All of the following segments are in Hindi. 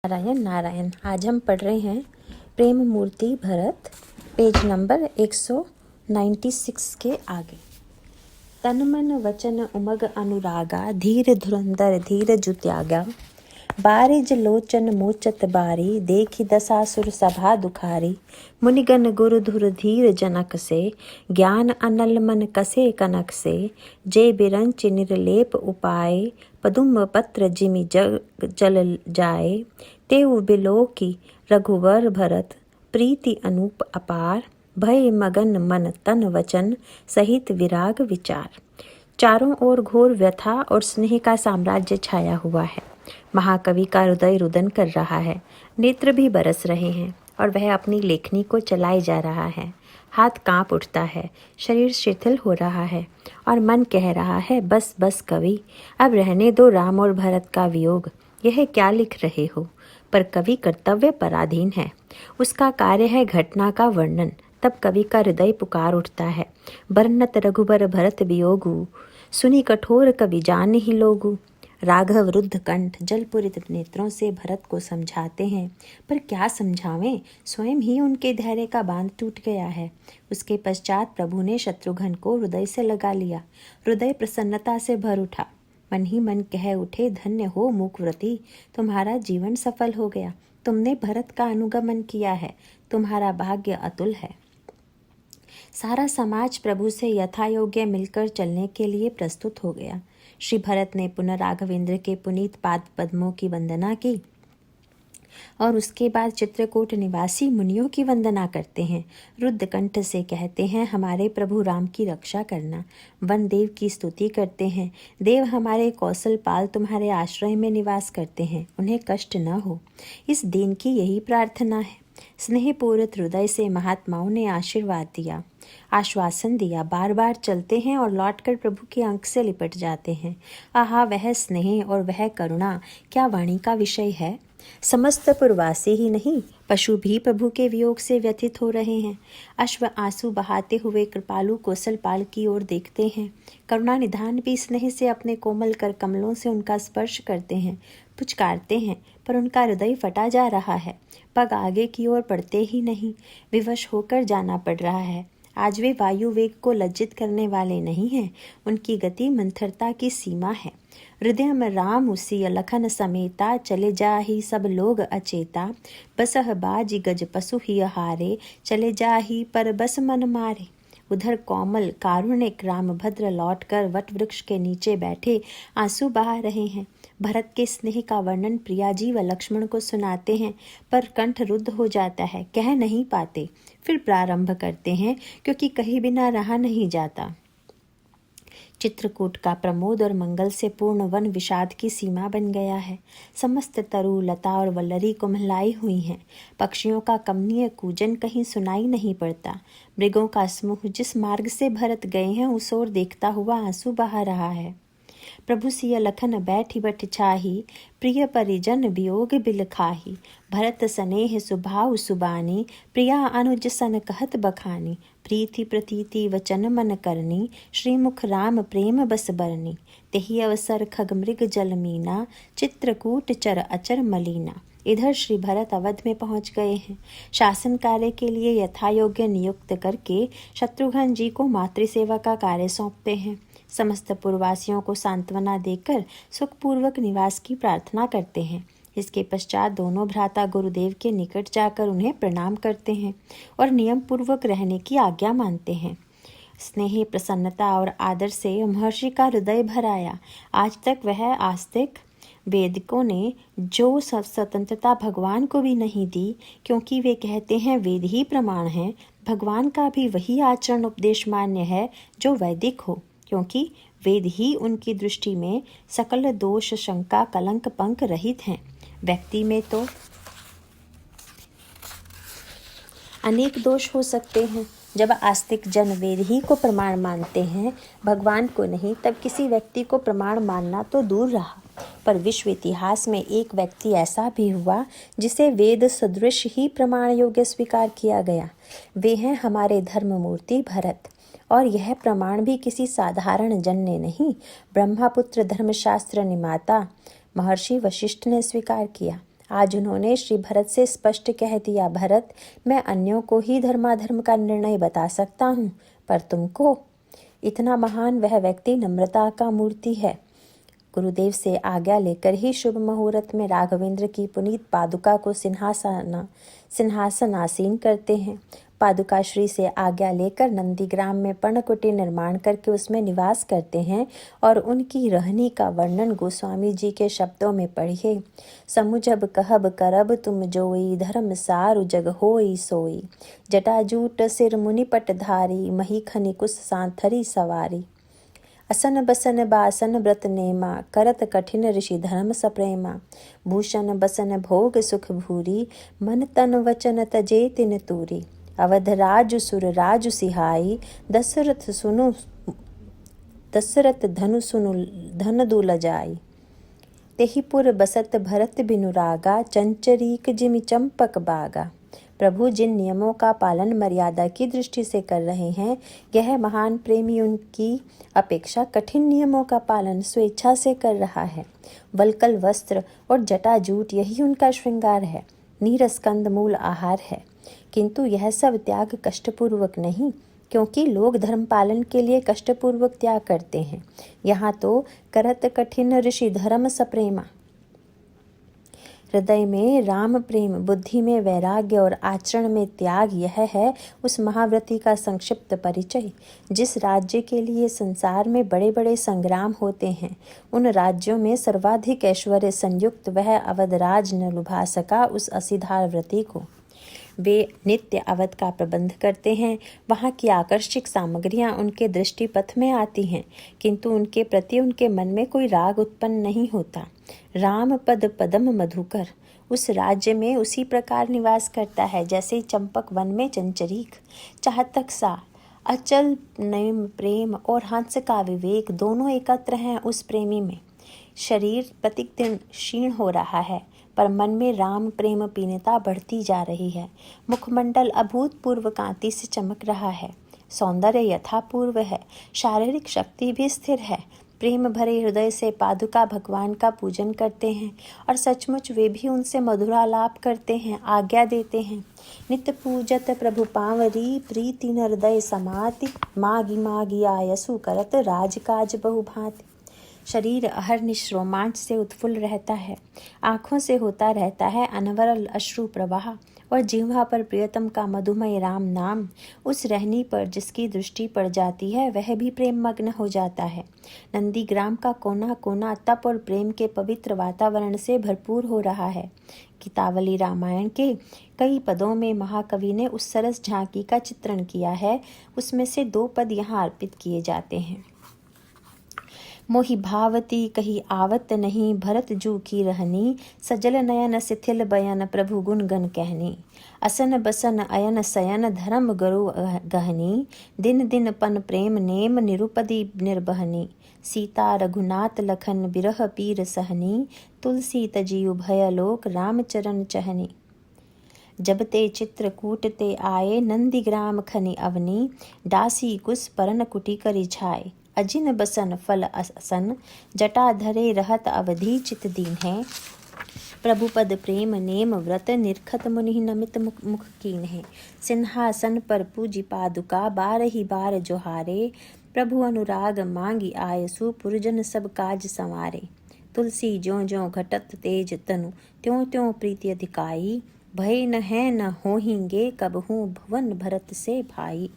नारायण नारायण। आज हम पढ़ रहे हैं प्रेम मूर्ति भरत, पेज नंबर 196 के आगे। तन मन वचन उमग अनुरागा, धीर धुरंधर धीर जुत्यागा। बारिज लोचन मोचत बारी, देखी दसासुर सभा दुखारी। मुनिगण गुरु धुर धीर जनक से, ज्ञान अनल मन कसे कनक से। जे बिरंच निर्लेप उपाय, पदुम पत्र जिमि जल जाए। तेउ बिलो की रघुवर भरत, प्रीति अनूप अपार। भय मगन मन तन वचन, सहित विराग विचार। चारों ओर घोर व्यथा और स्नेह का साम्राज्य छाया हुआ है। महाकवि का हृदय रुदन कर रहा है, नेत्र भी बरस रहे हैं और वह अपनी लेखनी को चलाए जा रहा है। हाथ कांप उठता है, शरीर शिथिल हो रहा है और मन कह रहा है, बस बस कवि, अब रहने दो राम और भरत का वियोग। यह क्या लिख रहे हो? पर कवि कर्तव्य पराधीन है, उसका कार्य है घटना का वर्णन। तब कवि का हृदय पुकार उठता है, बरनत रघुबर भरत वियोगु, सुनी कठोर कवि जान ही लोगु। राघव रुद्ध कंठ जलपुरित नेत्रों से भरत को समझाते हैं, पर क्या समझावें, स्वयं ही उनके धैर्य का बांध टूट गया है। उसके पश्चात प्रभु ने शत्रुघ्न को हृदय से लगा लिया। हृदय प्रसन्नता से भर उठा। मन ही मन कह उठे, धन्य हो मूकव्रती, तुम्हारा जीवन सफल हो गया। तुमने भरत का अनुगमन किया है, तुम्हारा भाग्य अतुल है। सारा समाज प्रभु से यथायोग्य मिलकर चलने के लिए प्रस्तुत हो गया। श्री भरत ने पुनः राघवेंद्र के पुनीत पाद पद्मों की वंदना की और उसके बाद चित्रकूट निवासी मुनियों की वंदना करते हैं। रुद्ध कंठ से कहते हैं, हमारे प्रभु राम की रक्षा करना। वन देव की स्तुति करते हैं, देव हमारे कौशल पाल तुम्हारे आश्रय में निवास करते हैं, उन्हें कष्ट न हो। इस दिन की यही प्रार्थना है। स्नेहपूरित हृदय से महात्माओं ने आशीर्वाद दिया, आश्वासन दिया। बार बार चलते हैं और लौटकर प्रभु के अंक से लिपट जाते हैं। आहा, वह स्नेह और वह करुणा क्या वाणी का विषय है। समस्त पुरवासी ही नहीं, पशु भी प्रभु के वियोग से व्यथित हो रहे हैं। अश्व आंसू बहाते हुए कृपालु कौशलपाल की ओर देखते हैं। करुणा निधान भी स्नेह से अपने कोमल कर कमलों से उनका स्पर्श करते हैं, पुचकारते हैं, पर उनका हृदय फटा जा रहा है। पग आगे की ओर बढ़ते ही नहीं, विवश होकर जाना पड़ रहा है। आज वे वायु वेग को लज्जित करने वाले नहीं हैं, उनकी गति मंथरता की सीमा है। हृदय में राम उसी लखन समेता, चले जा ही सब लोग अचेता। बसह बाज गज पशु ही हारे, चले जा ही पर बस मन मारे। उधर कोमल कारुणिक रामभद्र लौटकर वट वृक्ष के नीचे बैठे आंसू बहा रहे हैं। भरत के स्नेह का वर्णन प्रियाजी व लक्ष्मण को सुनाते हैं, पर कंठ रुद्ध हो जाता है, कह नहीं पाते। फिर प्रारंभ करते हैं, क्योंकि कहीं बिना रहा नहीं जाता। चित्रकूट का प्रमोद और मंगल से पूर्ण वन विषाद की सीमा बन गया है। समस्त तरु लता और वल्लरी कुम्हलाई हुई हैं। पक्षियों का कमनीय कूजन कहीं सुनाई नहीं पड़ता। मृगों का समूह जिस मार्ग से भरत गए हैं उस ओर देखता हुआ आंसू बहा रहा है। प्रभु सिय लखन बैठी बठ छाही, प्रिय परिजन वियोग बिल खाही। भरत स्नेह सुभाव सुबानी, प्रिया अनुज सन कहत बखानी। प्रीति प्रतीति वचन मन करनी, श्रीमुख राम प्रेम बस बरनी। तेहि अवसर खग मृग जल मीना, चित्रकूट चर अचर मलीना। इधर श्री भरत अवध में पहुंच गए हैं। शासन कार्य के लिए यथायोग्य नियुक्त करके शत्रुघ्न जी को मातृसेवा का कार्य सौंपते हैं। समस्त पूर्ववासियों को सांत्वना देकर सुखपूर्वक निवास की प्रार्थना करते हैं। इसके पश्चात दोनों भ्राता गुरुदेव के निकट जाकर उन्हें प्रणाम करते हैं और नियम पूर्वक रहने की आज्ञा मानते हैं। स्नेह, प्रसन्नता और आदर से महर्षि का हृदय भर आया। आज तक वह आस्तिक वेदिकों ने जो स्वतंत्रता भगवान को भी नहीं दी, क्योंकि वे कहते हैं वेद ही प्रमाण है। भगवान का भी वही आचरण उपदेश मान्य है जो वैदिक हो, क्योंकि वेद ही उनकी दृष्टि में सकल दोष शंका कलंक पंक रहित हैं। व्यक्ति में तो अनेक दोष हो सकते हैं। जब आस्तिक जन वेद ही को प्रमाण मानते हैं, भगवान को नहीं, तब किसी व्यक्ति को प्रमाण मानना तो दूर रहा। पर विश्व इतिहास में एक व्यक्ति ऐसा भी हुआ जिसे वेद सदृश ही प्रमाण योग्य स्वीकार किया गया। वे हैं हमारे धर्ममूर्ति भरत। और यह प्रमाण भी किसी साधारण जन ने नहीं, ब्रह्मपुत्र धर्मशास्त्र निमाता महर्षि वशिष्ठ ने स्वीकार किया। आज उन्होंने श्री भरत से स्पष्ट कह दिया, भरत, मैं अन्यों को ही धर्माधर्म का निर्णय बता सकता हूँ, पर तुमको? इतना महान वह व्यक्ति नम्रता का मूर्ति है। गुरुदेव से आज्ञा लेकर ही शुभ मुहूर्त में राघवेंद्र की पुनीत पादुका को सिंहासनासीन करते हैं। पादुका श्री से आज्ञा लेकर नंदीग्राम में पर्णकुटी निर्माण करके उसमें निवास करते हैं और उनकी रहनी का वर्णन गोस्वामी जी के शब्दों में पढ़िए। समुझब कहब करब तुम जोई, धर्म सारु जग होई सोई। जटाजूट सिर मुनिपट धारी, मही खनि कुश सांथरी सवारी। असन बसन बासन व्रत नेमा, करत कठिन ऋषि धर्म सप्रेमा। भूषण बसन भोग सुख भूरी, मन तन वचन तजे तिन तूरी। अवध राजु सुर राजु सिहाई, दशरथ धनु सुनु धन दुल जाई। तेहिपुर बसत भरत बिनु रागा, चंचरीक जिमि चंपक बागा। प्रभु जिन नियमों का पालन मर्यादा की दृष्टि से कर रहे हैं, यह महान प्रेमी उनकी अपेक्षा कठिन नियमों का पालन स्वेच्छा से कर रहा है। वल्कल वस्त्र और जटाजूट यही उनका श्रृंगार है, नीरस कंद मूल आहार है। किंतु यह सब त्याग कष्टपूर्वक नहीं, क्योंकि लोग धर्म पालन के लिए कष्टपूर्वक त्याग करते हैं। यहाँ तो करत कठिन ऋषि धर्म सप्रेमा। हृदय में राम प्रेम, बुद्धि में वैराग्य और आचरण में त्याग, यह है उस महाव्रती का संक्षिप्त परिचय। जिस राज्य के लिए संसार में बड़े बड़े संग्राम होते हैं, उन राज्यों में सर्वाधिक ऐश्वर्य संयुक्त वह अवधराज न लुभा सका उस असीधार व्रती को। वे नित्य अवध का प्रबंध करते हैं। वहाँ की आकर्षक सामग्रियाँ उनके दृष्टिपथ में आती हैं, किंतु उनके प्रति उनके मन में कोई राग उत्पन्न नहीं होता। राम पद पदम मधुकर उस राज्य में उसी प्रकार निवास करता है जैसे चंपक वन में चंचरीक। चाहतक सा अचल नेम प्रेम और हंस का विवेक दोनों एकत्र हैं उस प्रेमी में। शरीर प्रतिदिन क्षीण हो रहा है, पर मन में राम प्रेम पीनता बढ़ती जा रही है। मुखमंडल अभूतपूर्व कांति से चमक रहा है। सौंदर्य यथापूर्व है, शारीरिक शक्ति भी स्थिर है। प्रेम भरे हृदय से पादुका भगवान का पूजन करते हैं और सचमुच वे भी उनसे मधुरालाप करते हैं, आज्ञा देते हैं। नित्य पूजत प्रभु पावरी, प्रीति न हृदय समाति। मागी मागी आयसु करत, राजकाज बहुभांति। शरीर अहर्निश रोमांच से उत्फुल्ल रहता है, आँखों से होता रहता है अनवरल अश्रु प्रवाह, और जिह्वा पर प्रियतम का मधुमय राम नाम। उस रहनी पर जिसकी दृष्टि पड़ जाती है, वह भी प्रेम मग्न हो जाता है। नंदीग्राम का कोना कोना तप और प्रेम के पवित्र वातावरण से भरपूर हो रहा है। गीतावली रामायण के कई पदों में महाकवि ने उस सरस झांकी का चित्रण किया है। उसमें से 2 पद यहाँ अर्पित किए जाते हैं। मोहि भावती कही आवत नहीं, भरत जू की रहनी। सजल नयन शिथिल बयन, प्रभु गुण गण कहनी। असन बसन अयन सयन, धर्म गरु गहनी। दिन दिन पन प्रेम नेम, निरुपदी निर्बहनी। सीता रघुनाथ लखन, बिरह पीर सहनी। तुलसी तजी उभय लोक, राम चरण चहनी। जब ते चित्रकूट ते आए, नंदीग्राम खनि अवनी। दासी कुस परन कुटी करी छाए, अजिन बसन फल असन। जटा धरे रहत अवधि, चित दीन है। प्रभु पद प्रेम नेम व्रत, निरखत मुनि नमित मुख कीन है। सिंहासन पर पूजी पादुका, 12 बार जोहारे। प्रभु अनुराग मांगी आयसु, पुरजन सब काज संवारे। तुलसी ज्यों ज्यों घटत तेज तनु, त्यों त्यों प्रीति अधिकाई। भय न है न होहिंगे, कबहू भवन भरत से भाई।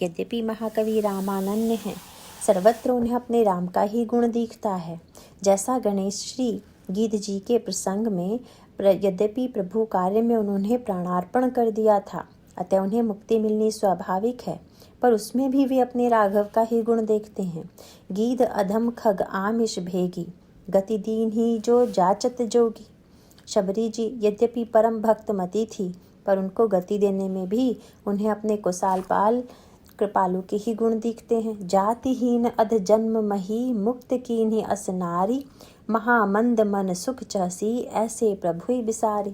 यद्यपि महाकवि रामानन्य हैं, सर्वत्र उन्हें अपने राम का ही गुण दिखता है। जैसा गणेश श्री गीत जी के प्रसंग में यद्यपि प्रभु कार्य में उन्होंने प्राणार्पण कर दिया था, अतः उन्हें मुक्ति मिलनी स्वाभाविक है, पर उसमें भी वे अपने राघव का ही गुण देखते हैं। गीध अधम खग आमिष भेगी, गति दीन ही जो जाचत जोगी। शबरी जी यद्यपि परम भक्त मती थी, पर उनको गति देने में भी उन्हें अपने कुशालपाल कृपालु के ही गुण दिखते हैं। जातिहीन अध जन्म मही, मुक्त कीन्ही अस नारी। महामंद मन सुख चहसी, ऐसे प्रभु ही बिसारी।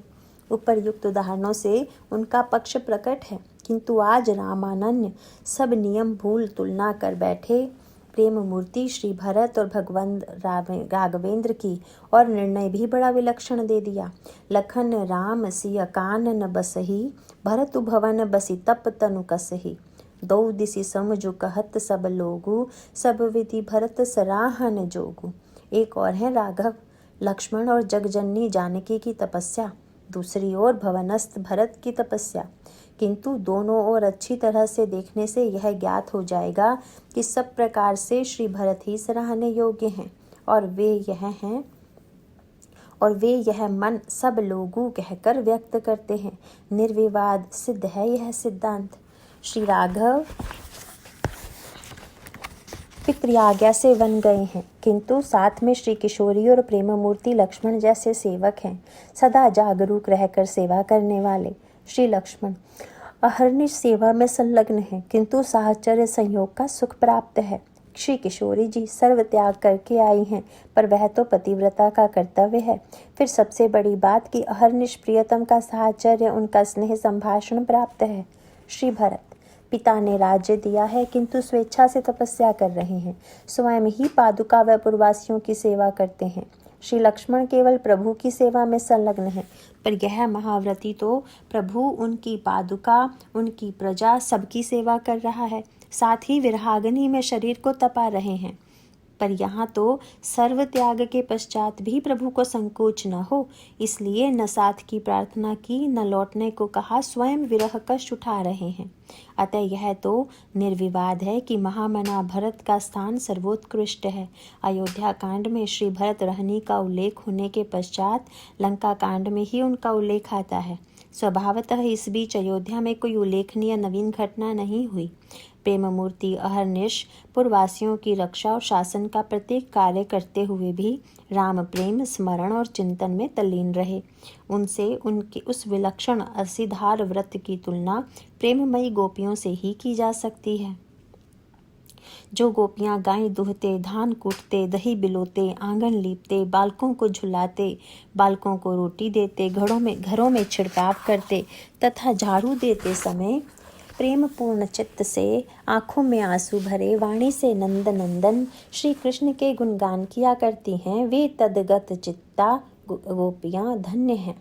उपरयुक्त उदाहरणों से उनका पक्ष प्रकट है, किंतु आज रामानन्य सब नियम भूल तुलना कर बैठे। प्रेम मूर्ति श्री भरत और भगवान राघवेंद्र की और निर्णय भी बड़ा विलक्षण दे दिया। लखन राम सिय कानन बसही, भरतु भवन बसी तप तनु कसही। दो दिशि समझु कहत सब लोगु, सब विधि भरत सराहन जोगु। एक और है राघव, लक्ष्मण और जगजननी जानकी की तपस्या, दूसरी ओर भवनस्थ भरत की तपस्या। किंतु दोनों ओर अच्छी तरह से देखने से यह ज्ञात हो जाएगा कि सब प्रकार से श्री भरत ही सराहने योग्य हैं, और वे यह मन सब लोगों कहकर व्यक्त करते हैं। निर्विवाद सिद्ध है यह सिद्धांत। श्री राघव पितृआज्ञा से वन गए हैं, किंतु साथ में श्री किशोरी और प्रेम मूर्ति लक्ष्मण जैसे सेवक हैं, सदा जागरूक रहकर सेवा करने वाले। श्री लक्ष्मण अहर्निश सेवा में संलग्न हैं, किंतु साहचर्य संयोग का सुख प्राप्त है। श्री किशोरी जी सर्व त्याग करके आई हैं, पर वह तो पतिव्रता का कर्तव्य है। फिर सबसे बड़ी बात कि अहर्निश प्रियतम का साहचर्य, उनका स्नेह संभाषण प्राप्त है। श्री भरत पिता ने राज्य दिया है, किंतु स्वेच्छा से तपस्या कर रहे हैं, स्वयं ही पादुका व पुरवासियों की सेवा करते हैं। श्री लक्ष्मण केवल प्रभु की सेवा में संलग्न है, पर यह महाव्रती तो प्रभु, उनकी पादुका, उनकी प्रजा सबकी सेवा कर रहा है, साथ ही विरहाग्नि में शरीर को तपा रहे हैं। पर यहाँ तो सर्व त्याग के पश्चात भी प्रभु को संकोच न हो, इसलिए न साथ की प्रार्थना की, न लौटने को कहा, स्वयं विरह कष्ट उठा रहे हैं। अतः यह तो निर्विवाद है कि महामना भरत का स्थान सर्वोत्कृष्ट है। अयोध्या कांड में श्री भरत रहनी का उल्लेख होने के पश्चात लंका कांड में ही उनका उल्लेख आता है। स्वभावतः इस बीच अयोध्या में कोई उल्लेखनीय नवीन घटना नहीं हुई। प्रेम मूर्ति अहर्निश पुरवासियों की रक्षा और शासन का प्रत्येक कार्य करते हुए भी राम प्रेम स्मरण और चिंतन में तल्लीन रहे। उनसे उनके उस विलक्षण असीधार व्रत की तुलना प्रेममयी गोपियों से ही की जा सकती है। जो गोपियां गाय दूहते, धान कूटते, दही बिलोते, आंगन लीपते, बालकों को झुलाते, बालकों को रोटी देते, घरों में छिड़काव करते तथा झाड़ू देते समय प्रेम पूर्ण चित्त से, आँखों में आंसू भरे, वाणी से नंद नंदन श्री कृष्ण के गुणगान किया करती हैं, वे तदगत चित्ता गोपियाँ धन्य हैं।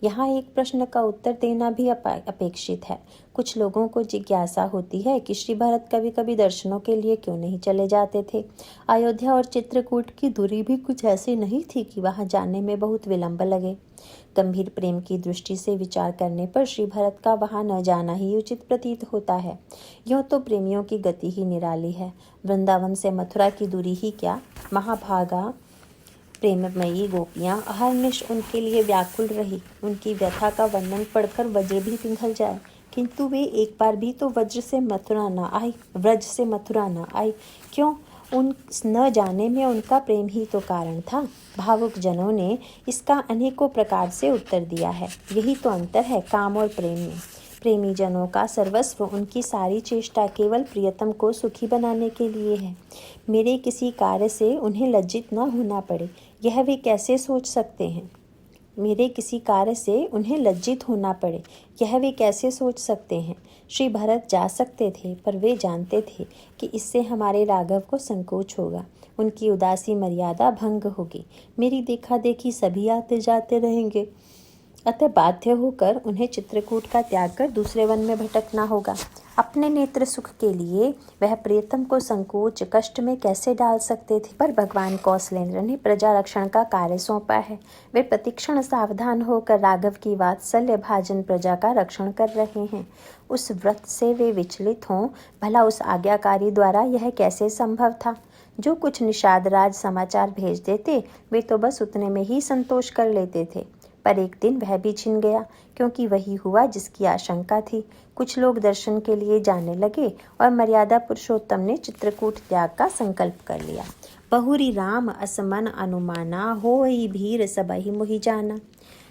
यहाँ एक प्रश्न का उत्तर देना भी अपेक्षित है। कुछ लोगों को जिज्ञासा होती है कि श्री भरत कभी कभी दर्शनों के लिए क्यों नहीं चले जाते थे। अयोध्या और चित्रकूट की दूरी भी कुछ ऐसी नहीं थी कि वहां जाने में बहुत विलंब लगे। गंभीर प्रेम की दृष्टि से विचार करने पर श्री भरत का वहां न जाना ही उचित प्रतीत होता है। यूँ तो प्रेमियों की गति ही निराली है। वृंदावन से मथुरा की दूरी ही क्या, महाभागा प्रेममयी गोपियाँ अहर्निश उनके लिए व्याकुल रही। उनकी व्यथा का वर्णन पढ़कर वज्र भी पिघल जाए, किंतु वे एक बार भी तो व्रज से मथुरा न आई। क्यों? उन न जाने में उनका प्रेम ही तो कारण था। भावुक जनों ने इसका अनेकों प्रकार से उत्तर दिया है। यही तो अंतर है काम और प्रेम में। प्रेमी जनों का सर्वस्व, उनकी सारी चेष्टा केवल प्रियतम को सुखी बनाने के लिए है। मेरे किसी कार्य से उन्हें लज्जित न होना पड़े, यह वे कैसे सोच सकते हैं। श्री भरत जा सकते थे, पर वे जानते थे कि इससे हमारे राघव को संकोच होगा, उनकी उदासी मर्यादा भंग होगी, मेरी देखा देखी सभी आते जाते रहेंगे। अतः बाध्य होकर उन्हें चित्रकूट का त्याग कर दूसरे वन में भटकना होगा। अपने नेत्र सुख के लिए वह प्रियतम को संकोच कष्ट में कैसे डाल सकते थे। पर भगवान कौशलेंद्र ने प्रजा रक्षण का कार्य सौंपा है। वे प्रतिक्षण सावधान होकर राघव की वात्सल्य भाजन प्रजा का रक्षण कर रहे हैं। उस व्रत से वे विचलित हों, भला उस आज्ञाकारी द्वारा यह कैसे संभव था। जो कुछ निषाद राज समाचार भेज देते, वे तो बस उतने में ही संतोष कर लेते थे। पर एक दिन वह भी छिन गया, क्योंकि वही हुआ जिसकी आशंका थी। कुछ लोग दर्शन के लिए जाने लगे और मर्यादा पुरुषोत्तम ने चित्रकूट त्याग का संकल्प कर लिया। बहुरी राम असमन अनुमाना, होई भीर सबहि मोहि जाना।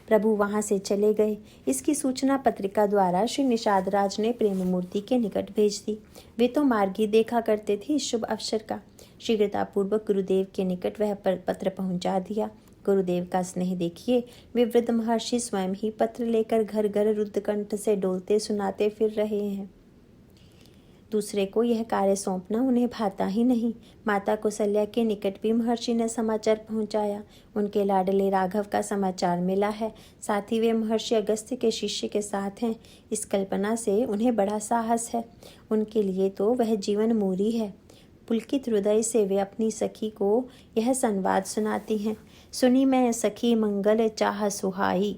प्रभु वहां से चले गए। इसकी सूचना पत्रिका द्वारा श्री निषाद राज ने प्रेम मूर्ति के निकट भेज दी। वे तो मार्गी देखा करते थे इस शुभ अवसर का। शीघ्रतापूर्वक गुरुदेव के निकट वह पत्र पहुंचा दिया। गुरुदेव का स्नेह देखिए, वे वृद्ध महर्षि स्वयं ही पत्र लेकर घर घर रुद्रकंठ से डोलते सुनाते फिर रहे हैं। दूसरे को यह कार्य सौंपना उन्हें भाता ही नहीं। माता कौशल्या के निकट भी महर्षि ने समाचार पहुंचाया। उनके लाडले राघव का समाचार मिला है, साथ ही वे महर्षि अगस्त्य के शिष्य के साथ हैं। इस कल्पना से उन्हें बड़ा साहस है। उनके लिए तो वह जीवन मूरी है। पुलकित हृदय से वे अपनी सखी को यह संवाद सुनाती हैं। सुनी मैं सखी मंगल चाह सुहाई,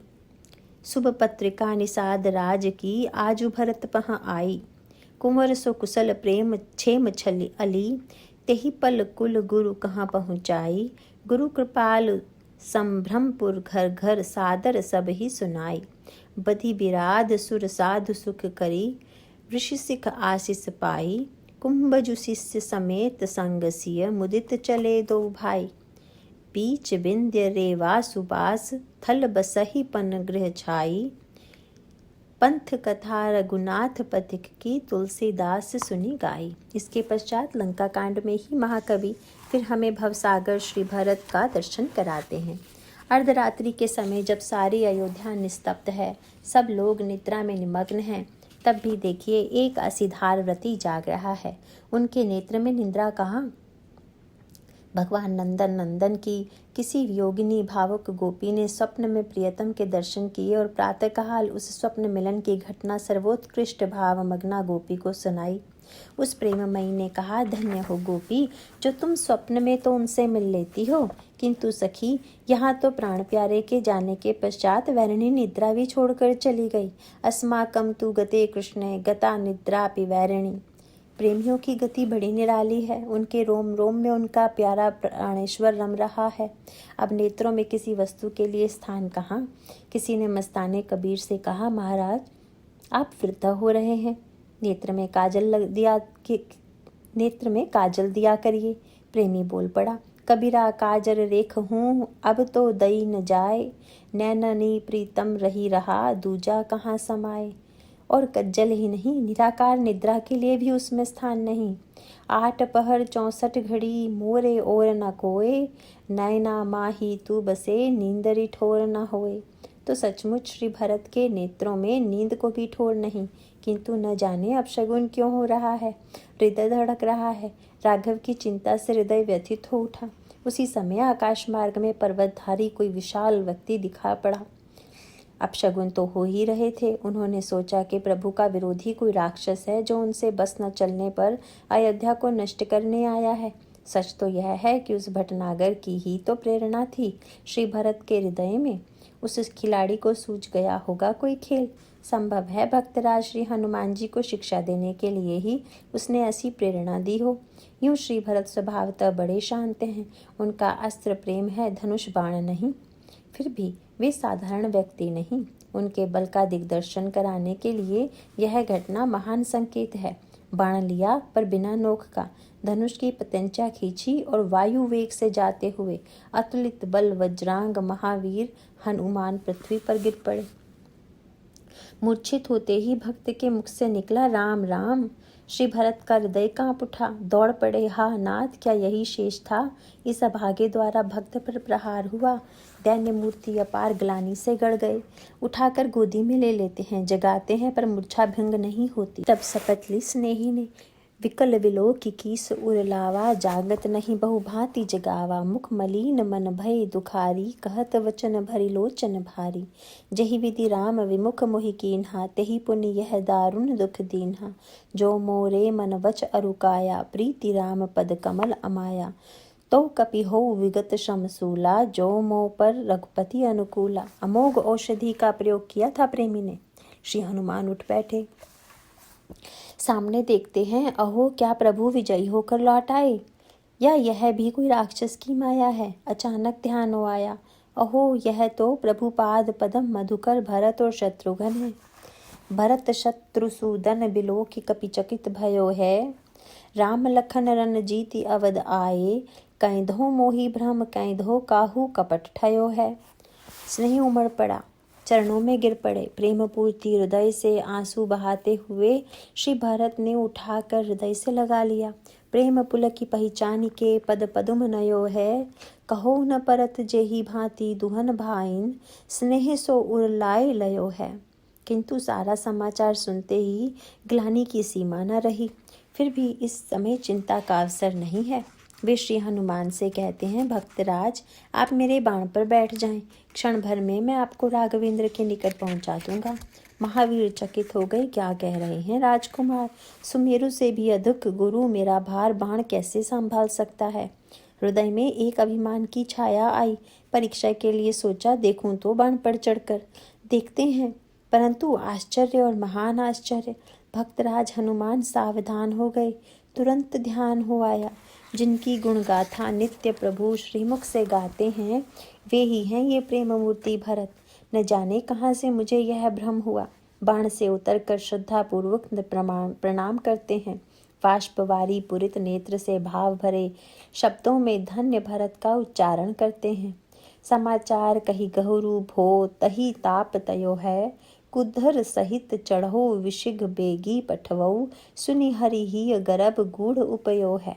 शुभ पत्रिका निषाद राज की, आजु भरत पहाँ आई। कुंवर सो कुशल प्रेम छेम छली अली, तेहि पल कुल गुरु कहाँ पहुँचाई। गुरु कृपाल संभ्रमपुर घर घर, सादर सब ही सुनाई। बधि बिराद सुर साधु सुख करी, ऋषि सिख आशीष पाई। कुंभजु शिष्य समेत संग सिय, मुदित चले दो भाई। बीच विंध्य रेवा सुबास, थल बसही पन गृह छाई। पंथ कथा रघुनाथ पथिक की, तुलसीदास सुनी गाई। इसके पश्चात लंका कांड में ही महाकवि फिर हमें भवसागर श्री भरत का दर्शन कराते हैं। अर्धरात्रि के समय जब सारी अयोध्या निस्तब्ध है, सब लोग निद्रा में निमग्न हैं, तब भी देखिए एक असीधार व्रती जाग रहा है। उनके नेत्र में निद्रा कहाँ। भगवान नंदन की किसी योगिनी भावुक गोपी ने स्वप्न में प्रियतम के दर्शन किए और प्रातःकाल उस स्वप्न मिलन की घटना सर्वोत्कृष्ट भाव मग्ना गोपी को सुनाई। उस प्रेममयी ने कहा, धन्य हो गोपी जो तुम स्वप्न में तो उनसे मिल लेती हो, किंतु सखी यहाँ तो प्राण प्यारे के जाने के पश्चात वैरिणी निद्रा भी छोड़कर चली गई। अस्माकं तु गते कृष्णे गता निद्रापि वैरिणी। प्रेमियों की गति बड़ी निराली है। उनके रोम रोम में उनका प्यारा प्राणेश्वर रम रहा है। अब नेत्रों में किसी वस्तु के लिए स्थान कहाँ। किसी ने मस्ताने कबीर से कहा, महाराज आप वृद्ध हो रहे हैं, नेत्र में काजल दिया करिए। प्रेमी बोल पड़ा, कबीरा काजर रेख हूँ, अब तो दई न जाए। नैननी प्रीतम रही रहा, दूजा कहाँ समाए। और कज्जल ही नहीं, निराकार निद्रा के लिए भी उसमें स्थान नहीं। 8 पहर 64 घड़ी, मोरे और न कोए। नैना माही तू बसे, नींदरी ठोर न होए। तो सचमुच श्री भरत के नेत्रों में नींद को भी ठोर नहीं, किंतु न जाने अब शगुन क्यों हो रहा है। हृदय धड़क रहा है। राघव की चिंता से हृदय व्यथित हो उठा। उसी समय आकाश मार्ग में पर्वतधारी कोई विशाल व्यक्ति दिखा पड़ा। अपशगुन तो हो ही रहे थे। उन्होंने सोचा कि प्रभु का विरोधी कोई राक्षस है जो उनसे बस न चलने पर अयोध्या को नष्ट करने आया है। सच तो यह है कि उस भटनागर की ही तो प्रेरणा थी। श्री भरत के हृदय में उस खिलाड़ी को सूझ गया होगा कोई खेल। संभव है भक्तराज श्री हनुमान जी को शिक्षा देने के लिए ही उसने ऐसी प्रेरणा दी हो। यूँ श्री भरत स्वभावतः बड़े शांत हैं। उनका अस्त्र प्रेम है, धनुष बाण नहीं। फिर भी वे साधारण व्यक्ति नहीं। उनके बल का दिग्दर्शन कराने के लिए यह घटना महान संकेत है। बाण लिया पर बिना नोक का, धनुष की पतंचा खींची और वायु वेग से जाते हुए अतुलित बल वज्रांग महावीर हनुमान पृथ्वी पर गिर पड़े। मूर्छित होते ही भक्त के मुख से निकला, राम राम। श्री भरत का हृदय कांप उठा। दौड़ पड़े, हा नाथ, क्या यही शेष था। इस अभागे द्वारा भक्त पर प्रहार हुआ। दैन्य मूर्ति अपार ग्लानि से गड़ गए। उठाकर गोदी में ले लेते हैं, जगाते हैं, पर मूर्छा भंग नहीं होती। तब सपतली स्नेही ने विकल विलोक कीस उरलावा, जागत नहीं बहु भांति जगावा। मुख मलिन मन भय दुखारी, कहत वचन भरी लोचन भारी। जहि विधि राम विमुख मोहि कीन्हा, तेहि पुण्य यह दारुण दुख दीन्हा। जो मोरे मन वच अरुकाया, प्रीति राम पद कमल अमाया। तो कपि हो विगत शमसूला, जो मोह पर रघुपति अनुकूला। अमोघ औषधि का प्रयोग किया था प्रेमी ने। श्री हनुमान उठ बैठे, सामने देखते हैं, अहो क्या प्रभु विजयी होकर लौट आए, या यह भी कोई राक्षस की माया है। अचानक ध्यान हो आया, अहो यह तो प्रभु पाद पदम मधुकर भरत और शत्रुघ्न है। भरत शत्रुसूदन बिलोकि कपि चकित भयो है। राम लखन रन जीति अवध आए, कैंधो मोहि भ्रम कैंधो काहू कपट ठयो है। स्नेही उमड़ पड़ा, चरणों में गिर पड़े। प्रेम पूर्ति हृदय से आंसू बहाते हुए श्री भरत ने उठाकर हृदय से लगा लिया। प्रेम पुल की पहचानी के पद पदुम नयो है, कहो न परत जेहि भांति दुहन भाइन। स्नेह सो उरलाए लयो है। किंतु सारा समाचार सुनते ही ग्लानि की सीमा न रही। फिर भी इस समय चिंता का अवसर नहीं है। वे श्री हनुमान से कहते हैं, भक्तराज आप मेरे बाण पर बैठ जाएं, क्षण भर में मैं आपको राघवेंद्र के निकट पहुंचा दूंगा। महावीर चकित हो गए, क्या कह रहे हैं राजकुमार, सुमेरु से भी अधिक गुरु मेरा भार बाण कैसे संभाल सकता है। हृदय में एक अभिमान की छाया आई। परीक्षा के लिए सोचा, देखूं तो बाण पर चढ़कर देखते हैं, परंतु आश्चर्य और महान आश्चर्य, भक्तराज हनुमान सावधान हो गए। तुरंत ध्यान हो आया, जिनकी गुणगाथा नित्य प्रभु श्रीमुख से गाते हैं वे ही हैं ये प्रेम मूर्ति भरत। न जाने कहाँ से मुझे यह भ्रम हुआ। बाण से उतरकर श्रद्धापूर्वक प्रणाम करते हैं। बाष्पवारी पुरित नेत्र से भाव भरे शब्दों में धन्य भरत का उच्चारण करते हैं। समाचार कही गहुरु भो तही ताप तयो है, कुधर सहित चढ़ो विशिग बेगी पठवऊ, सुनि हरि ही गरब गूढ़ उपयो है।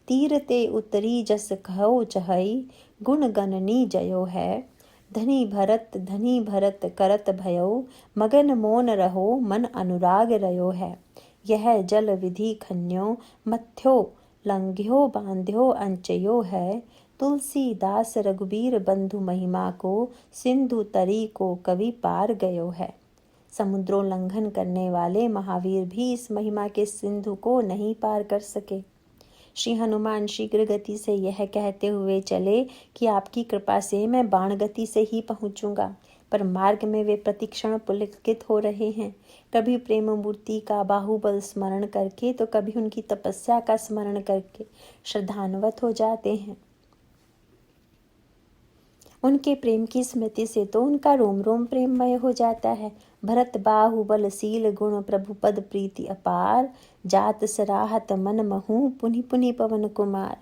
तीर ते उतरी जस कहो चहई, गुण गणनी जयो है। धनी भरत करत भयो, मगन मोन रहो मन अनुराग रयो है। यह जल विधि खन्यो मथ्यो लंघ्यो बांध्यो अंचयो है। तुलसीदास रघुबीर बंधु महिमा को, सिंधु तरी को कवि पार गयो है। समुद्रोल्लंघन करने वाले महावीर भी इस महिमा के सिंधु को नहीं पार कर सके। श्री हनुमान शीघ्र गति से यह कहते हुए चले कि आपकी कृपा से मैं बाण गति से ही पहुंचूंगा, पर मार्ग में वे प्रतिक्षण पुलकित हो रहे हैं। कभी प्रेम मूर्ति का बाहुबल स्मरण करके तो कभी उनकी तपस्या का स्मरण करके श्रद्धान्वित हो जाते हैं। उनके प्रेम की स्मृति से तो उनका रोम रोम प्रेममय हो जाता है। भरत बाहुबल शील गुण प्रभु पद प्रीति अपार, जात सराहत मन महू पुनि पुनि पवन कुमार।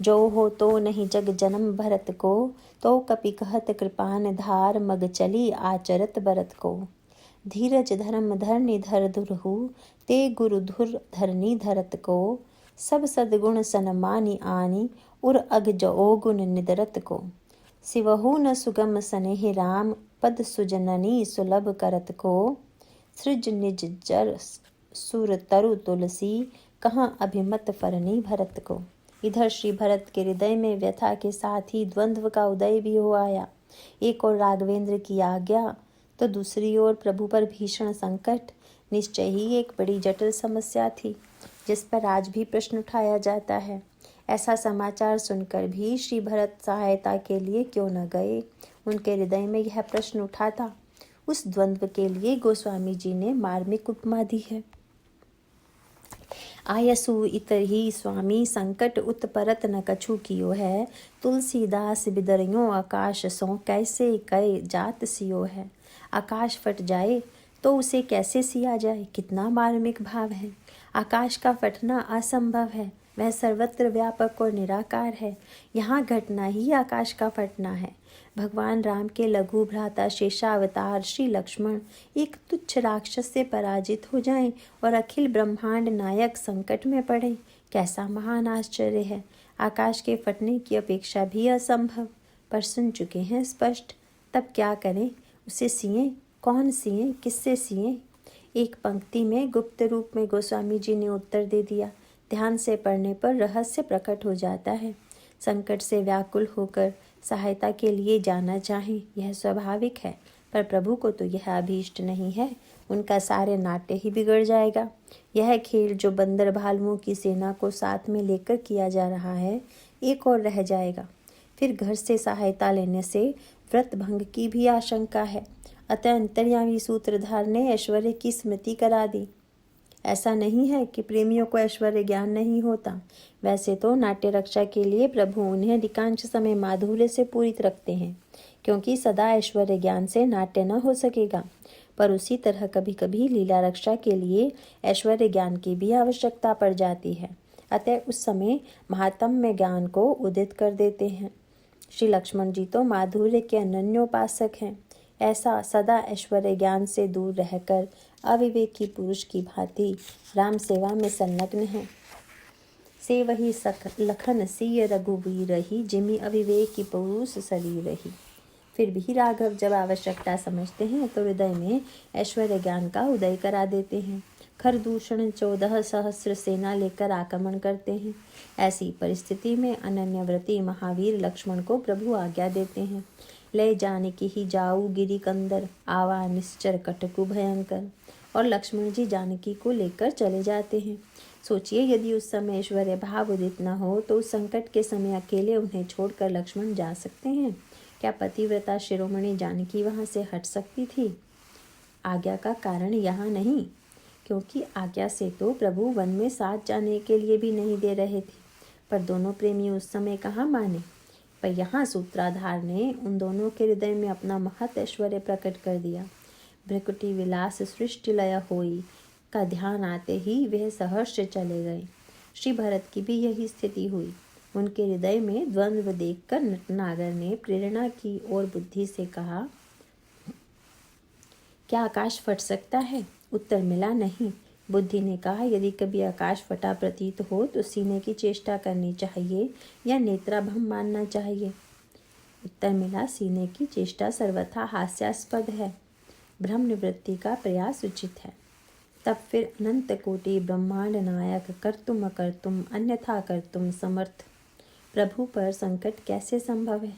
जो हो तो नहीं जग जन्म भरत को, तो कपि कहत कृपान धार, मग चली आचरत भरत को। धीरज धर्म धरनी धर धुरहु, ते गुरु धुर धरनी धरत को। सब सद्गुण सनमानी आनी, उर अग जो गुण निदरत को। सिवहु न सुगम सनेह राम, पद सुजननी सुलभ करत को। सृज निज जर सुर तरु तुलसी, कहाँ अभिमत फरनी भरत को। इधर श्री भरत के हृदय में व्यथा के साथ ही द्वंद्व का उदय भी हो आया। एक ओर राघवेंद्र की आज्ञा तो दूसरी ओर प्रभु पर भीषण संकट। निश्चय ही एक बड़ी जटिल समस्या थी, जिस पर आज भी प्रश्न उठाया जाता है। ऐसा समाचार सुनकर भी श्री भरत सहायता के लिए क्यों न गए। उनके हृदय में यह प्रश्न उठा था। उस द्वंद्व के लिए गोस्वामी जी ने मार्मिक उपमा दी है। आयसु इतर ही स्वामी, संकट उत्परत न कछु कियो है। तुलसीदास बिदरियों आकाश सो, कैसे कै जात सियो है। आकाश फट जाए तो उसे कैसे सिया जाए, कितना मार्मिक भाव है। आकाश का फटना असंभव है, वह सर्वत्र व्यापक और निराकार है। यहाँ घटना ही आकाश का फटना है। भगवान राम के लघु भ्राता शेषावतार श्री लक्ष्मण एक तुच्छ राक्षस से पराजित हो जाएं और अखिल ब्रह्मांड नायक संकट में पड़े, कैसा महान आश्चर्य है। आकाश के फटने की अपेक्षा भी असंभव, पर सुन चुके हैं स्पष्ट। तब क्या करें, उसे सिएं, कौन सिएं, किससे सिएं। एक पंक्ति में गुप्त रूप में गोस्वामी जी ने उत्तर दे दिया। ध्यान से पढ़ने पर रहस्य प्रकट हो जाता है। संकट से व्याकुल होकर सहायता के लिए जाना चाहें, यह स्वाभाविक है, पर प्रभु को तो यह अभीष्ट नहीं है। उनका सारे नाट्य ही बिगड़ जाएगा। यह खेल जो बंदर भालुओं की सेना को साथ में लेकर किया जा रहा है, एक और रह जाएगा। फिर घर से सहायता लेने से व्रत भंग की भी आशंका है। अतः अंतर्यामी सूत्रधार ने ऐश्वर्य की स्मृति करा दी। ऐसा नहीं है कि प्रेमियों को ऐश्वर्य ज्ञान नहीं होता। वैसे तो नाट्य रक्षा के लिए प्रभु उन्हें अधिकांश समय माधुर्य से पूरित रखते हैं, क्योंकि सदा ऐश्वर्य ज्ञान से नाट्य न हो सकेगा। पर उसी तरह कभी कभी लीला रक्षा के लिए ऐश्वर्य ज्ञान की भी आवश्यकता पड़ जाती है। अतः उस समय महात्म्य ज्ञान को उदित कर देते हैं। श्री लक्ष्मण जी तो माधुर्य के अनन्योपासक हैं। ऐसा सदा ऐश्वर्य ज्ञान से दूर रहकर अविवेकी पुरुष की भांति राम सेवा में संलग्न है। से वही लखन सिय रघुवीर रही, जिमि अविवेकी पुरुष शरीर रही। फिर भी राघव जब आवश्यकता समझते हैं तो हृदय में ऐश्वर्य ज्ञान का उदय करा देते हैं। खरदूषण 14 सहस्र सेना लेकर आक्रमण करते हैं। ऐसी परिस्थिति में अनन्यव्रती महावीर लक्ष्मण को प्रभु आज्ञा देते हैं, ले जानकी ही जाऊ गिरी कंदर, आवा निश्चर कटकु भयंकर। और लक्ष्मण जी जानकी को लेकर चले जाते हैं। सोचिए, यदि उस समय ऐश्वर्य भाव उदित न हो तो उस संकट के समय अकेले उन्हें छोड़कर लक्ष्मण जा सकते हैं? क्या पतिव्रता शिरोमणि जानकी वहां से हट सकती थी? आज्ञा का कारण यहाँ नहीं, क्योंकि आज्ञा से तो प्रभु वन में साथ जाने के लिए भी नहीं दे रहे थे, पर दोनों प्रेमी उस समय कहाँ माने। पर यहाँ सूत्राधार ने उन दोनों के हृदय में अपना महत ऐश्वर्य प्रकट कर दिया। भ्रकुटी विलास सृष्टि लय होई का ध्यान आते ही वह सहर्ष चले गए। श्री भरत की भी यही स्थिति हुई। उनके हृदय में द्वंद्व देखकर नटनागर ने प्रेरणा की और बुद्धि से कहा, क्या आकाश फट सकता है? उत्तर मिला, नहीं। बुद्धि ने कहा, यदि कभी आकाश फटा प्रतीत हो तो सीने की चेष्टा करनी चाहिए या नेत्राभम मानना चाहिए। उत्तर मिला, सीने की चेष्टा सर्वथा हास्यास्पद है, भ्रम निवृत्ति का प्रयास उचित है। तब फिर अनंत कोटि ब्रह्मांड नायक कर्तुम अकर्तुम अन्यथा कर्तुम समर्थ प्रभु पर संकट कैसे संभव है?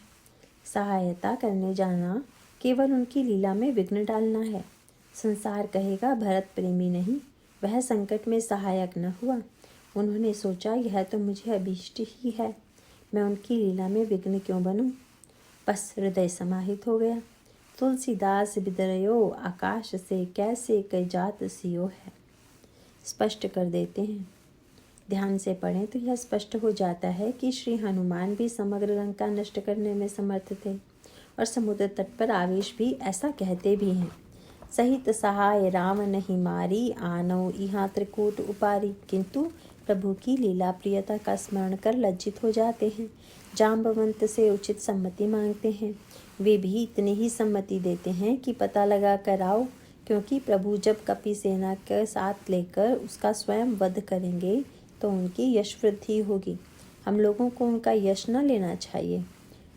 सहायता करने जाना केवल उनकी लीला में विघ्न डालना है। संसार कहेगा भरत प्रेमी नहीं, वह संकट में सहायक न हुआ। उन्होंने सोचा, यह तो मुझे अभीष्ट ही है, मैं उनकी लीला में विघ्न क्यों बनूं? बस हृदय समाहित हो गया। तुलसीदास बिदरयो आकाश से कैसे कई जात सियो है। स्पष्ट कर देते हैं, ध्यान से पढ़ें तो यह स्पष्ट हो जाता है कि श्री हनुमान भी समग्र लंका नष्ट करने में समर्थ थे और समुद्र तट पर आवेश भी ऐसा कहते भी हैं, सहित सहाय राम नहीं मारी, आनौ इहाँ त्रिकूट उपारी। किंतु प्रभु की लीला प्रियता का स्मरण कर लज्जित हो जाते हैं, जाम्बवंत से उचित सम्मति मांगते हैं। वे भी इतनी ही सम्मति देते हैं कि पता लगा कर आओ, क्योंकि प्रभु जब कपि सेना के साथ लेकर उसका स्वयं वध करेंगे तो उनकी यश वृद्धि होगी। हम लोगों को उनका यश न लेना चाहिए।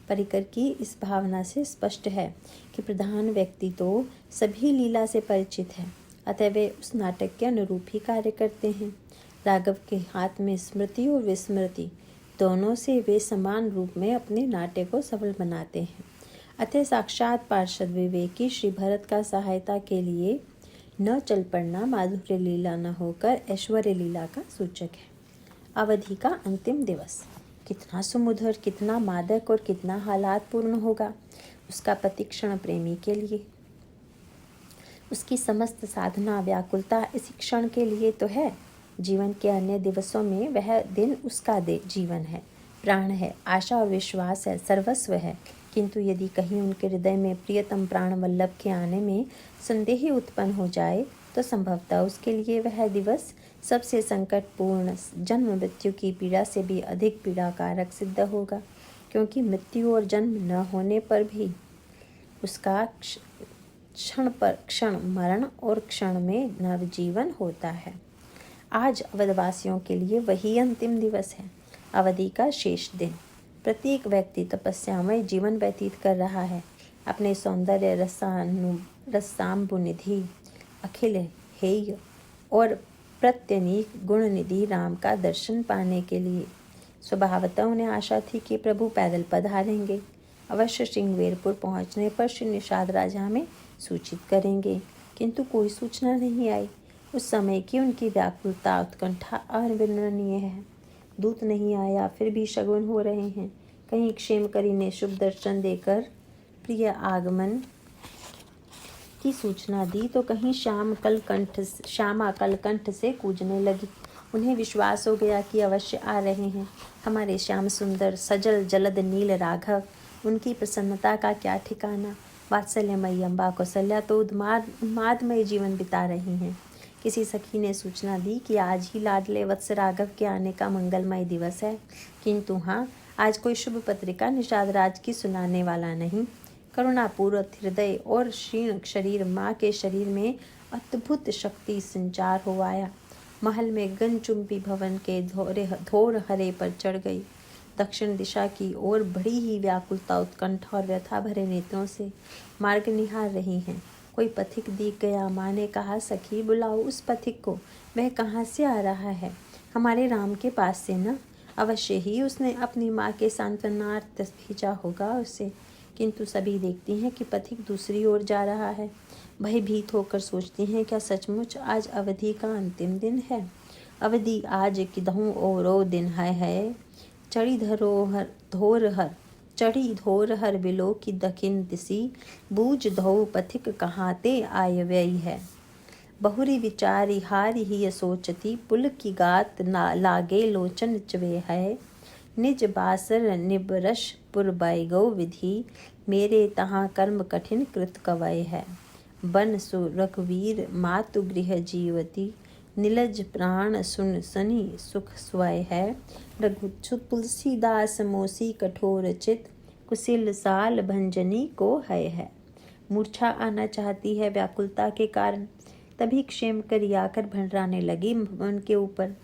परिकर की इस भावना से स्पष्ट है कि प्रधान व्यक्ति तो सभी लीला से परिचित है, अतः वे उस नाटक के अनुरूप ही कार्य करते हैं। राघव के हाथ में स्मृति और विस्मृति दोनों से वे समान रूप में अपने नाट्य को सफल बनाते हैं। अतः साक्षात पार्षद विवेकी श्री भरत का सहायता के लिए न चल पड़ना माधुर्य लीला न होकर ऐश्वर्य लीला का सूचक है। अवधि का अंतिम दिवस कितना सुमधुर, कितना मादक और कितना हालात पूर्ण होगा उसका प्रतीक्षण प्रेमी के लिए। उसकी समस्त साधना व्याकुलता इसी क्षण के लिए तो है। जीवन के अन्य दिवसों में वह दिन उसका जीवन है, प्राण है, आशा और विश्वास है, सर्वस्व है। किंतु यदि कहीं उनके हृदय में प्रियतम प्राण वल्लभ के आने में संदेह उत्पन्न हो जाए तो संभवतः उसके लिए वह दिवस सबसे संकटपूर्ण जन्म मृत्यु की पीड़ा से भी अधिक पीड़ाकारक सिद्ध होगा, क्योंकि मृत्यु और जन्म न होने पर भी उसका क्षण पर क्षण मरण और क्षण में नवजीवन होता है। आज अवधवासियों के लिए वही अंतिम दिवस है, अवधि का शेष दिन। प्रत्येक व्यक्ति तपस्यामय जीवन व्यतीत कर रहा है, अपने सौंदर्य रसाम्बुनिधि अखिल हेय और प्रत्यनीक गुणनिधि राम का दर्शन पाने के लिए। स्वभावतः उन्हें आशा थी कि प्रभु पैदल पधारेंगे, अवश्य श्रृंगवेरपुर पहुंचने पर श्री निषाद राजा में सूचित करेंगे, किंतु कोई सूचना नहीं आई। उस समय की उनकी व्याकुलता उत्कंठा अवर्णनीय है। दूत नहीं आया, फिर भी शगुन हो रहे हैं। कहीं क्षेमकरी ने शुभ दर्शन देकर प्रिय आगमन की सूचना दी तो कहीं श्यामा कलकंठ से कूजने लगी। उन्हें विश्वास हो गया कि अवश्य आ रहे हैं हमारे श्याम सुंदर सजल जलद नील राघव। उनकी प्रसन्नता का क्या ठिकाना। वात्सल्यमयी अम्बा कौशल्या तो उन्मादमय जीवन बिता रही हैं। किसी सखी ने सूचना दी कि आज ही लाडले वत्स राघव के आने का मंगलमय दिवस है, किंतु हाँ, आज कोई शुभ पत्रिका निषाद राज की सुनाने वाला नहीं। करुणापूर्ण हृदय और क्षीण शरीर माँ के शरीर में अद्भुत शक्ति संचार हो आया। महल में गनचुंबी भवन के धोर हरे पर चढ़ गई। दक्षिण दिशा की ओर बड़ी ही व्याकुलता उत्कंठा और व्यथा भरे नेत्रों से मार्ग निहार रही हैं। कोई पथिक दिख गया। माँ ने कहा, सखी बुलाओ उस पथिक को, वह कहाँ से आ रहा है? हमारे राम के पास से न? अवश्य ही उसने अपनी माँ के सांत्वनार्थ भेजा होगा उसे। किंतु सभी देखती हैं कि पथिक दूसरी ओर जा रहा है। भयभीत होकर सोचती हैं, क्या सचमुच आज अवधि का अंतिम दिन है? अवधि आज किदहूँ ओरो दिन है। चढ़ी धोर हर बिलो की दखिन दिसी, बूझ धो पथिक कहाते आय व्यय है। बहुरी विचारी हारी ही सोचती, पुल की गात ना लागे लोचन चवे है। निज बासर निबरश पुरबाई विधि, मेरे तहाँ कर्म कठिन कृत कवय है। बन सु रघुवीर मातु गृह जीवती, नीलज प्राण सुन सनी सुख स्वय है। रघुच्छु तुलसीदास मोसी कठोर चित, कुशिल साल भंजनी को है। मूर्छा आना चाहती है व्याकुलता के कारण। तभी क्षेम करी आकर भंडराने लगी मन के ऊपर।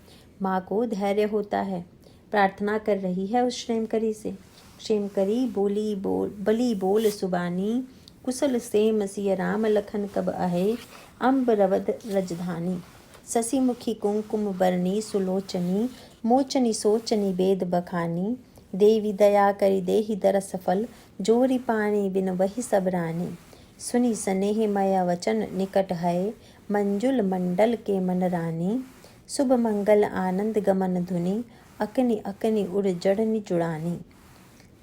माँ को धैर्य होता है, प्रार्थना कर रही है उस क्षेमकरी से। क्षेमकरी बली बोल सुबानी, कुशल सेम सिय राम लखन कब अहे। अम्ब रवद रजधानी, शशि मुखी कुंकुम बरनी सुलोचनी, मोचनी सोचनी वेद बखानी। देवी दया करी देहि दरस फल, जोरी पानी बिन वही सब रानी। सुनी स्नेह मया वचन निकट है, मंजुल मंडल के मन रानी। शुभ मंगल आनंद गमन धुनि, अकनि अकनि उड़ जड़नि जुड़ानी।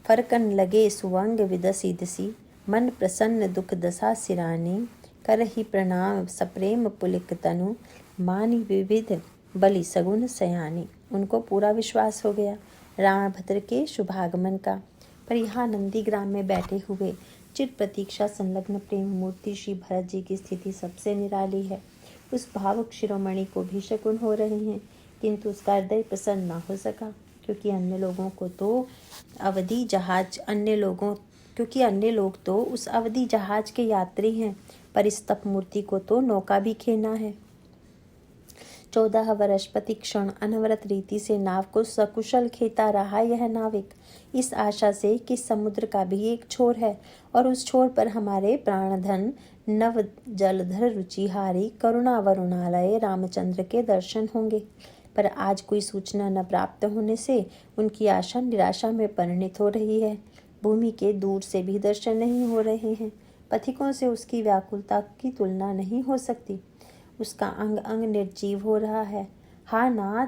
फरकन लगे सुवंग विदसी दिसी, मन प्रसन्न दुख दशा सिरानी। करहि प्रणाम सप्रेम पुलिक तनु, मानी विविध बलि सगुन सयानी। उनको पूरा विश्वास हो गया रावण भद्र के शुभागमन का। पर यहाँ नंदीग्राम में बैठे हुए चिर प्रतीक्षा संलग्न प्रेम मूर्ति श्री भरत जी की स्थिति सबसे निराली है। उस भावुक शिरोमणि को भी शकुन हो रहे हैं, किंतु उसका हृदय प्रसन्न न हो सका, क्योंकि अन्य लोग तो उस अवधि जहाज के यात्री हैं, पर इस तप मूर्ति को तो नौका भी खेना है। 14 वर्ष प्रतिक्षण अनवरत रीति से नाव को सकुशल खेता रहा यह नाविक, इस आशा से कि समुद्र का भी एक छोर है और उस छोर पर हमारे प्राणधन नव जलधर रुचिहारी करुणा वरुणालय रामचंद्र के दर्शन होंगे। पर आज कोई सूचना न प्राप्त होने से उनकी आशा निराशा में परिणित हो रही है। भूमि के दूर से भी दर्शन नहीं हो रहे हैं। पथिकों से उसकी व्याकुलता की तुलना नहीं हो सकती। उसका अंग अंग निर्जीव हो रहा है। हा नाथ,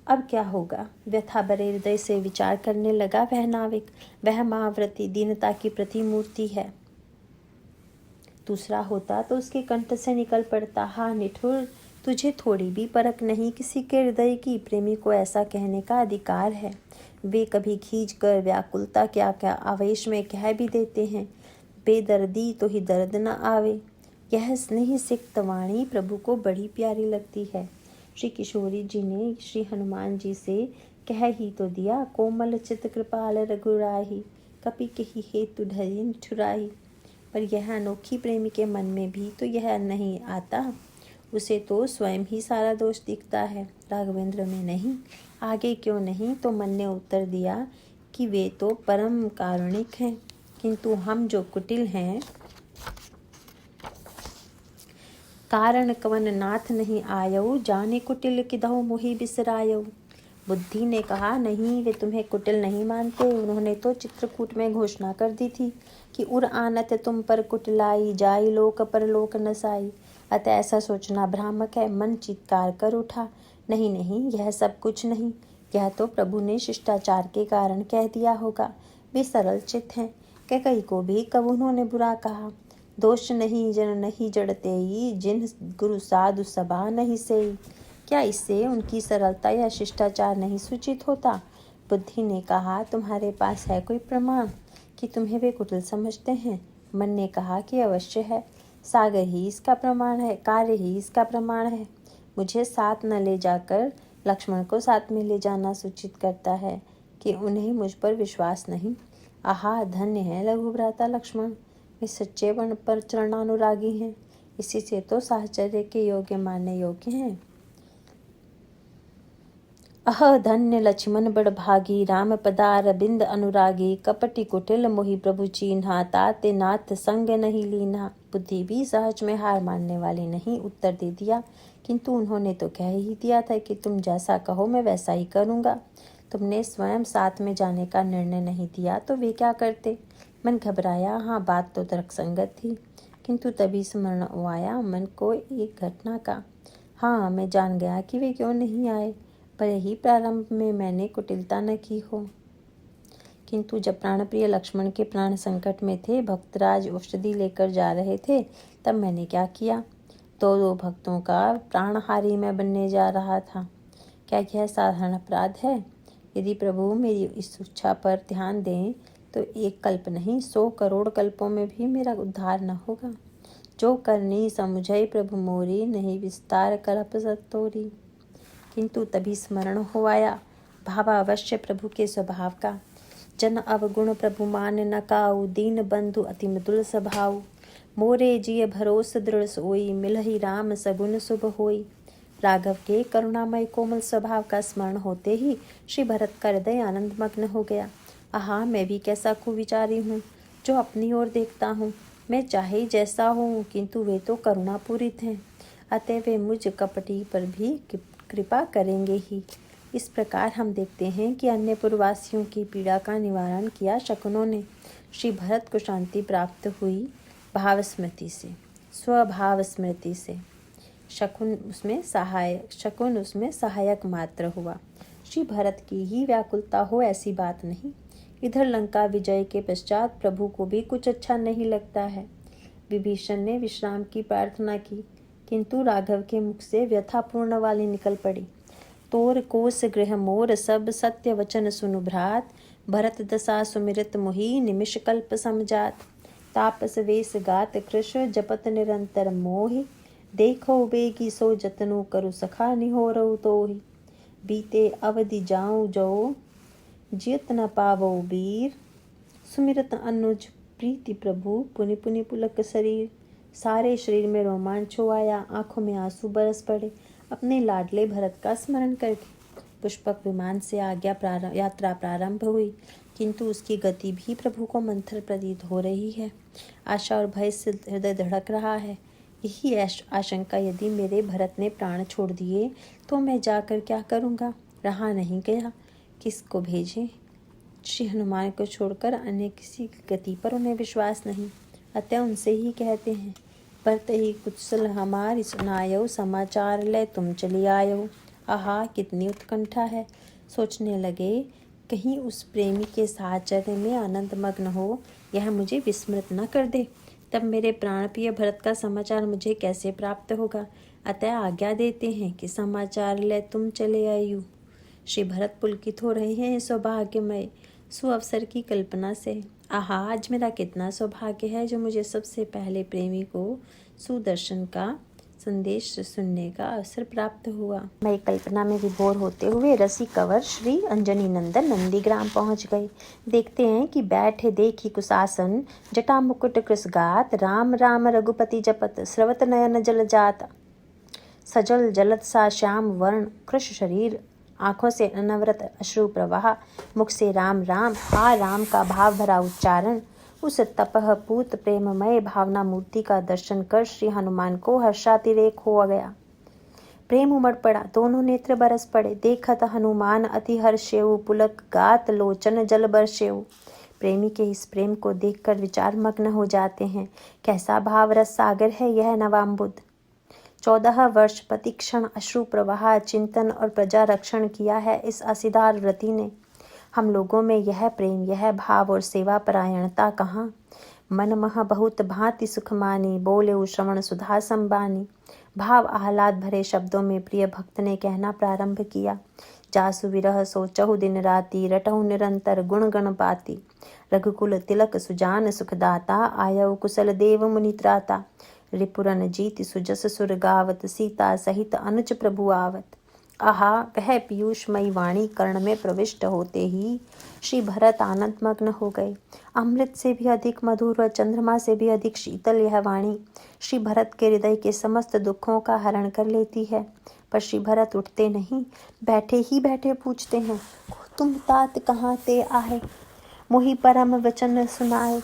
अब क्या होगा? व्यथा भरे हृदय से विचार करने लगा वह नाविक। वह महाव्रती दीनता की प्रतिमूर्ति है। दूसरा होता तो उसके कंठ से निकल पड़ता, हा निठुर, तुझे थोड़ी भी परख नहीं किसी के हृदय की। प्रेमी को ऐसा कहने का अधिकार है। वे कभी खींच कर व्याकुलता क्या क्या आवेश में कह भी देते हैं, बेदर्दी तो ही दर्द न आवे। यह स्नेह सिक्त वाणी प्रभु को बड़ी प्यारी लगती है। श्री किशोरी जी ने श्री हनुमान जी से कह ही तो दिया, कोमल चित कृपाल रघुराही, कपि कही हेतु ढरी निठुराही। पर यह अनोखी प्रेमी के मन में भी तो यह नहीं आता। उसे तो स्वयं ही सारा दोष दिखता है, राघवेंद्र में नहीं। आगे क्यों नहीं? तो मन ने उत्तर दिया कि वे तो परम कारुणिक हैं, किंतु हम जो कुटिल हैं, कारण कवन नाथ नहीं आयऊ, जाने कुटिल किदहु मोहि बिसरायऊ। बुद्धि ने कहा, नहीं, वे तुम्हें कुटिल नहीं मानते। उन्होंने तो चित्रकूट में घोषणा कर दी थी कि उर आनत तुम पर कुटिलाई, जाई लोक पर लोक नसाई। अतः ऐसा सोचना भ्रामक है। मन चित्कार कर उठा, नहीं नहीं, यह सब कुछ नहीं। यह तो प्रभु ने शिष्टाचार के कारण कह दिया होगा। वे सरल चित्त हैं। कैकई को भी कब उन्होंने बुरा कहा? दोष नहीं जन नहीं जड़तेई, जिन गुरु साधु सभा नहीं सेई। क्या इससे उनकी सरलता या शिष्टाचार नहीं सूचित होता? बुद्धि ने कहा, तुम्हारे पास है कोई प्रमाण कि तुम्हें वे कुटिल समझते हैं? मन ने कहा कि अवश्य है। सागर ही इसका प्रमाण है, कार्य ही इसका प्रमाण है। मुझे साथ न ले जाकर लक्ष्मण को साथ में ले जाना सूचित करता है कि उन्हें मुझ पर विश्वास नहीं। आहा, धन्य है लघुभ्राता लक्ष्मण, वे सच्चे वर्ण पर चरणानुरागी हैं। इसी से तो साहचर्य के योग्य मानने योग्य हैं। अह धन्य लक्ष्मण बड़ भागी, राम पदार बिंद अनुरागी, कपटि कुटिल मोहि प्रभु चीन्हा, ताते नाथ संग नहीं लीन्हा। बुद्धि भी सहज में हार मानने वाली नहीं उत्तर दे दिया, किंतु उन्होंने तो कह ही दिया था कि तुम जैसा कहो मैं वैसा ही करूँगा। तुमने स्वयं साथ में जाने का निर्णय नहीं दिया तो वे क्या करते। मन घबराया। हाँ, बात तो तर्कसंगत थी, किंतु तभी स्मरण आया मन को एक घटना का। हाँ, मैं जान गया कि वे क्यों नहीं आए। पर ही प्रारंभ में मैंने कुटिलता न की हो, किंतु जब प्राणप्रिय लक्ष्मण के प्राण संकट में थे, भक्तराज औषधि लेकर जा रहे थे, तब मैंने क्या किया। दो भक्तों का प्राणहारी मैं बनने जा रहा था। क्या यह साधारण अपराध है। यदि प्रभु मेरी इस इच्छा पर ध्यान दें तो एक कल्प नहीं 100 करोड़ कल्पों में भी मेरा उद्धार न होगा। जो करनी समुझई प्रभु मोरी, नहीं विस्तार कल्प सत्तोरी। किंतु तभी स्मरण हो आया भावावश्य प्रभु के स्वभाव का। जन अवगुण प्रभु मान न काऊ, दीन बंधु अति मृदुल स्वभाव। मोरे जिय भरोस दृढ़ सोई, मिलहि राम सगुन शुभ होई। राघव के करुणामय कोमल स्वभाव का स्मरण होते ही श्री भरत का हृदय आनंद मग्न हो गया। आहा, मैं भी कैसा कुविचारी हूँ जो अपनी ओर देखता हूँ। मैं चाहे जैसा हूँ, किंतु वे तो करुणापूरित हैं, अतः वे मुझ कपटी पर भी कृपा करेंगे ही। इस प्रकार हम देखते हैं कि अन्य पूर्ववासियों की पीड़ा का निवारण किया शकुनों ने। श्री भरत को शांति प्राप्त हुई भाव स्मृति से, स्वभाव स्मृति से। शकुन उसमें सहायक मात्र हुआ। श्री भरत की ही व्याकुलता हो ऐसी बात नहीं। इधर लंका विजय के पश्चात प्रभु को भी कुछ अच्छा नहीं लगता है। विभीषण ने विश्राम की प्रार्थना की, किंतु राघव के मुख से व्यथापूर्ण वाली निकल पड़ी। तोर कोस गृह मोर सब, सत्य वचन सुनु भ्रात। भरत दशा सुमिरत मोहि, निमिष कल्प समझात। तापस वेश गात कृश, जपत निरंतर मोहि। देखो बेगी सो जतनु, करु सखा निहोरउ तोहि। बीते अवधि जाऊं जो, जियत न पावो वीर। सुमिरत अनुज प्रीति प्रभु, पुनि पुनि पुलक शरीर। सारे शरीर में रोमांच हो आया, आंखों में आंसू बरस पड़े। अपने लाडले भरत का स्मरण करके पुष्पक विमान से यात्रा प्रारंभ हुई, किंतु उसकी गति भी प्रभु को मंथर प्रतीत हो रही है। आशा और भय से हृदय धड़क रहा है। यही आशंका, यदि मेरे भरत ने प्राण छोड़ दिए तो मैं जाकर क्या करूँगा। रहा नहीं गया, किसको भेजें। श्री हनुमान को छोड़कर अन्य किसी गति पर उन्हें विश्वास नहीं, अतः उनसे ही कहते हैं। परत ही कुशल हमारी सुनायो, समाचार ले तुम चली आयो। आहा, कितनी उत्कंठा है। सोचने लगे कहीं उस प्रेमी के साहचर्य में आनंद मग्न हो, यह मुझे विस्मृत न कर दे। तब मेरे प्राणप्रिय भरत का समाचार मुझे कैसे प्राप्त होगा। अतः आज्ञा देते हैं कि समाचार ले तुम चले आयु। श्री भरत पुलकित हो रहे हैं सौभाग्यमय सुअवसर की कल्पना से। आहा, आज मेरा कितना सौभाग्य है जो मुझे सबसे पहले प्रेमी को सुदर्शन का संदेश सुनने का अवसर प्राप्त हुआ। मैं कल्पना में विभोर होते हुए रसी कंवर श्री अंजनी नंदन नंदीग्राम पहुंच गए। देखते हैं कि बैठे देखी कुशासन, जटा मुकुट कृस गात। राम राम रघुपति जपत, स्रवत नयन जल जात। सजल जलत सा श्याम वर्ण कृश शरीर, आंखों से अनवरत अश्रु प्रवाह। मुख से राम राम हा राम का भाव भरा उच्चारण। उस तपह पूत प्रेममय भावना मूर्ति का दर्शन कर श्री हनुमान को हर्षातिरेक हो गया। प्रेम उमड़ पड़ा, दोनों नेत्र बरस पड़े। देखत हनुमान अति हर्षेउ, पुलक गात लोचन जल बरसेउ। प्रेमी के इस प्रेम को देखकर विचार मग्न हो जाते हैं। कैसा भाव रस सागर है यह नवाम्बुद। 14 वर्ष प्रतिक्षण अश्रु प्रवाह, चिंतन और प्रजा रक्षण किया है इस असीधार व्रती ने। हम लोगों में यह प्रेम, यह भाव और सेवा परायणता कहाँ। मन मह बहुत भांति सुख मानी, बोले श्रवण सुधा संबानी। भाव आह्लाद भरे शब्दों में प्रिय भक्त ने कहना प्रारंभ किया। जासु विरह सोचहु दिन राति, रटहु निरंतर गुण गण पाती। रघुकुल तिलक सुजान सुखदाता, आयउ कुशल देव मुनि त्राता। रिपुरन जीति सुजस सुर गावत, सीता सहित अनुज प्रभु आवत। आहा, वह पीयूषमयी वाणी कर्ण में प्रविष्ट होते ही श्री भरत आनंद मग्न हो गए। अमृत से भी अधिक मधुर और चंद्रमा से भी अधिक शीतल यह वाणी श्री भरत के हृदय के समस्त दुखों का हरण कर लेती है। पर श्री भरत उठते नहीं, बैठे ही बैठे पूछते हैं, तुम तात कहाँ ते आए, मोहि परम वचन सुनाए।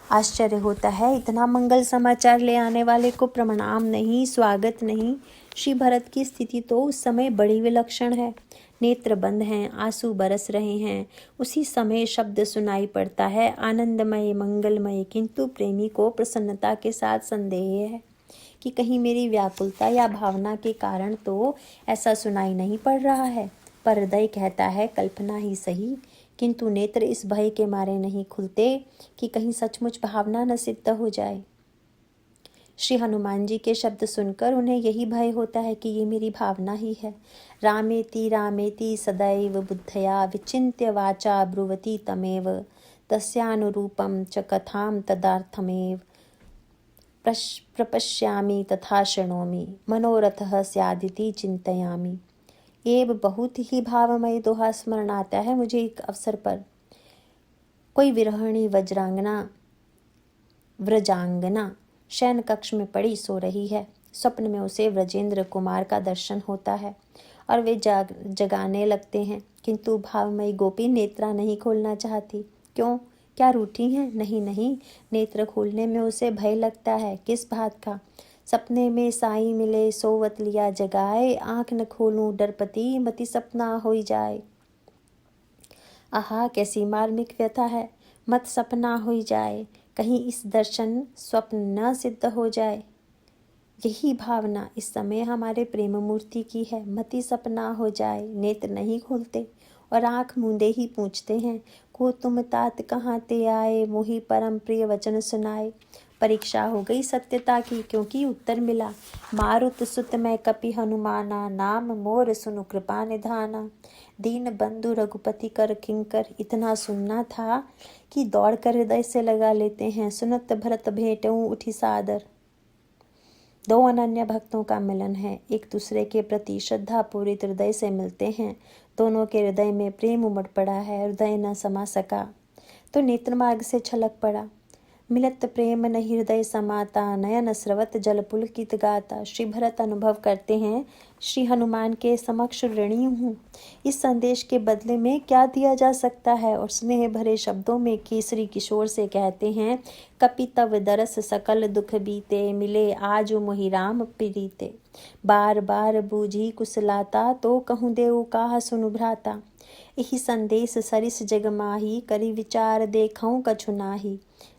आश्चर्य होता है, इतना मंगल समाचार ले आने वाले को प्रणाम नहीं, स्वागत नहीं। श्री भरत की स्थिति तो उस समय बड़ी विलक्षण है। नेत्र बंद हैं, आंसू बरस रहे हैं। उसी समय शब्द सुनाई पड़ता है, आनंदमय मंगलमय, किंतु प्रेमी को प्रसन्नता के साथ संदेह है कि कहीं मेरी व्याकुलता या भावना के कारण तो ऐसा सुनाई नहीं पड़ रहा है। पर हृदय कहता है कल्पना ही सही, किंतु नेत्र इस भय के मारे नहीं खुलते कि कहीं सचमुच भावना न सिद्ध हो जाए। श्री हनुमान जी के शब्द सुनकर उन्हें यही भय होता है कि ये मेरी भावना ही है। रामेति सदैव बुद्धया विचिन्त्य वाचा ब्रुवती तमेव तस्यानुरूपं च कथां तदार्थमेव प्रपश्यामि तथा शृणोमि मनोरथः स्यादिति चिंतयामि। एव बहुत ही भावमय दोहा स्मरण आता है मुझे। एक अवसर पर कोई विरहणी व्रजांगना शयन कक्ष में पड़ी सो रही है। स्वप्न में उसे व्रजेंद्र कुमार का दर्शन होता है और वे जगाने लगते हैं, किंतु भावमयी गोपी नेत्रा नहीं खोलना चाहती। क्यों? क्या रूठी हैं? नहीं, नेत्र खोलने में उसे भय लगता है। किस बात का? सपने में साई मिले सोवत लिया जगाए, आंख न खोलूं डरपति मति सपना होई जाए। आहा, कैसी मार्मिक व्यथा है। मत सपना होई जाए, कहीं इस दर्शन स्वप्न न सिद्ध हो जाए। यही भावना इस समय हमारे प्रेम मूर्ति की है। मति सपना हो जाए, नेत्र नहीं खोलते और आंख मूंदे ही पूछते हैं, को तुम तात कहाँ ते आए, मोहि परम प्रिय वचन सुनाए। परीक्षा हो गई सत्यता की, क्योंकि उत्तर मिला, मारुत सुत मैं कपि हनुमाना, नाम मोर सुनु कृपा निधाना। दीन बंधु रघुपति कर किंकर, इतना सुनना था कि दौड़ कर हृदय से लगा लेते हैं। सुनत भरत भेंटऊं उठी सादर। दो अनन्य भक्तों का मिलन है, एक दूसरे के प्रति श्रद्धा पूरित हृदय से मिलते हैं। दोनों के हृदय में प्रेम उमड़ पड़ा है, हृदय न समा सका तो नेत्र मार्ग से छलक पड़ा। मिलत प्रेम न हृदय समाता, नयन स्रवत जल पुलकित गाता। श्री भरत अनुभव करते हैं, श्री हनुमान के समक्ष ऋणी हूँ। इस संदेश के बदले में क्या दिया जा सकता है? और स्नेह भरे शब्दों में केसरी किशोर से कहते हैं, कपि तव दरस सकल दुख बीते, मिले आज मोहि राम प्रीते। बार बार बूझी कुशलाता, तो कहूँ देऊ काह सुनु भ्राता। यही संदेश सरिस जग माही, करी विचार देखऊं कछु नाही।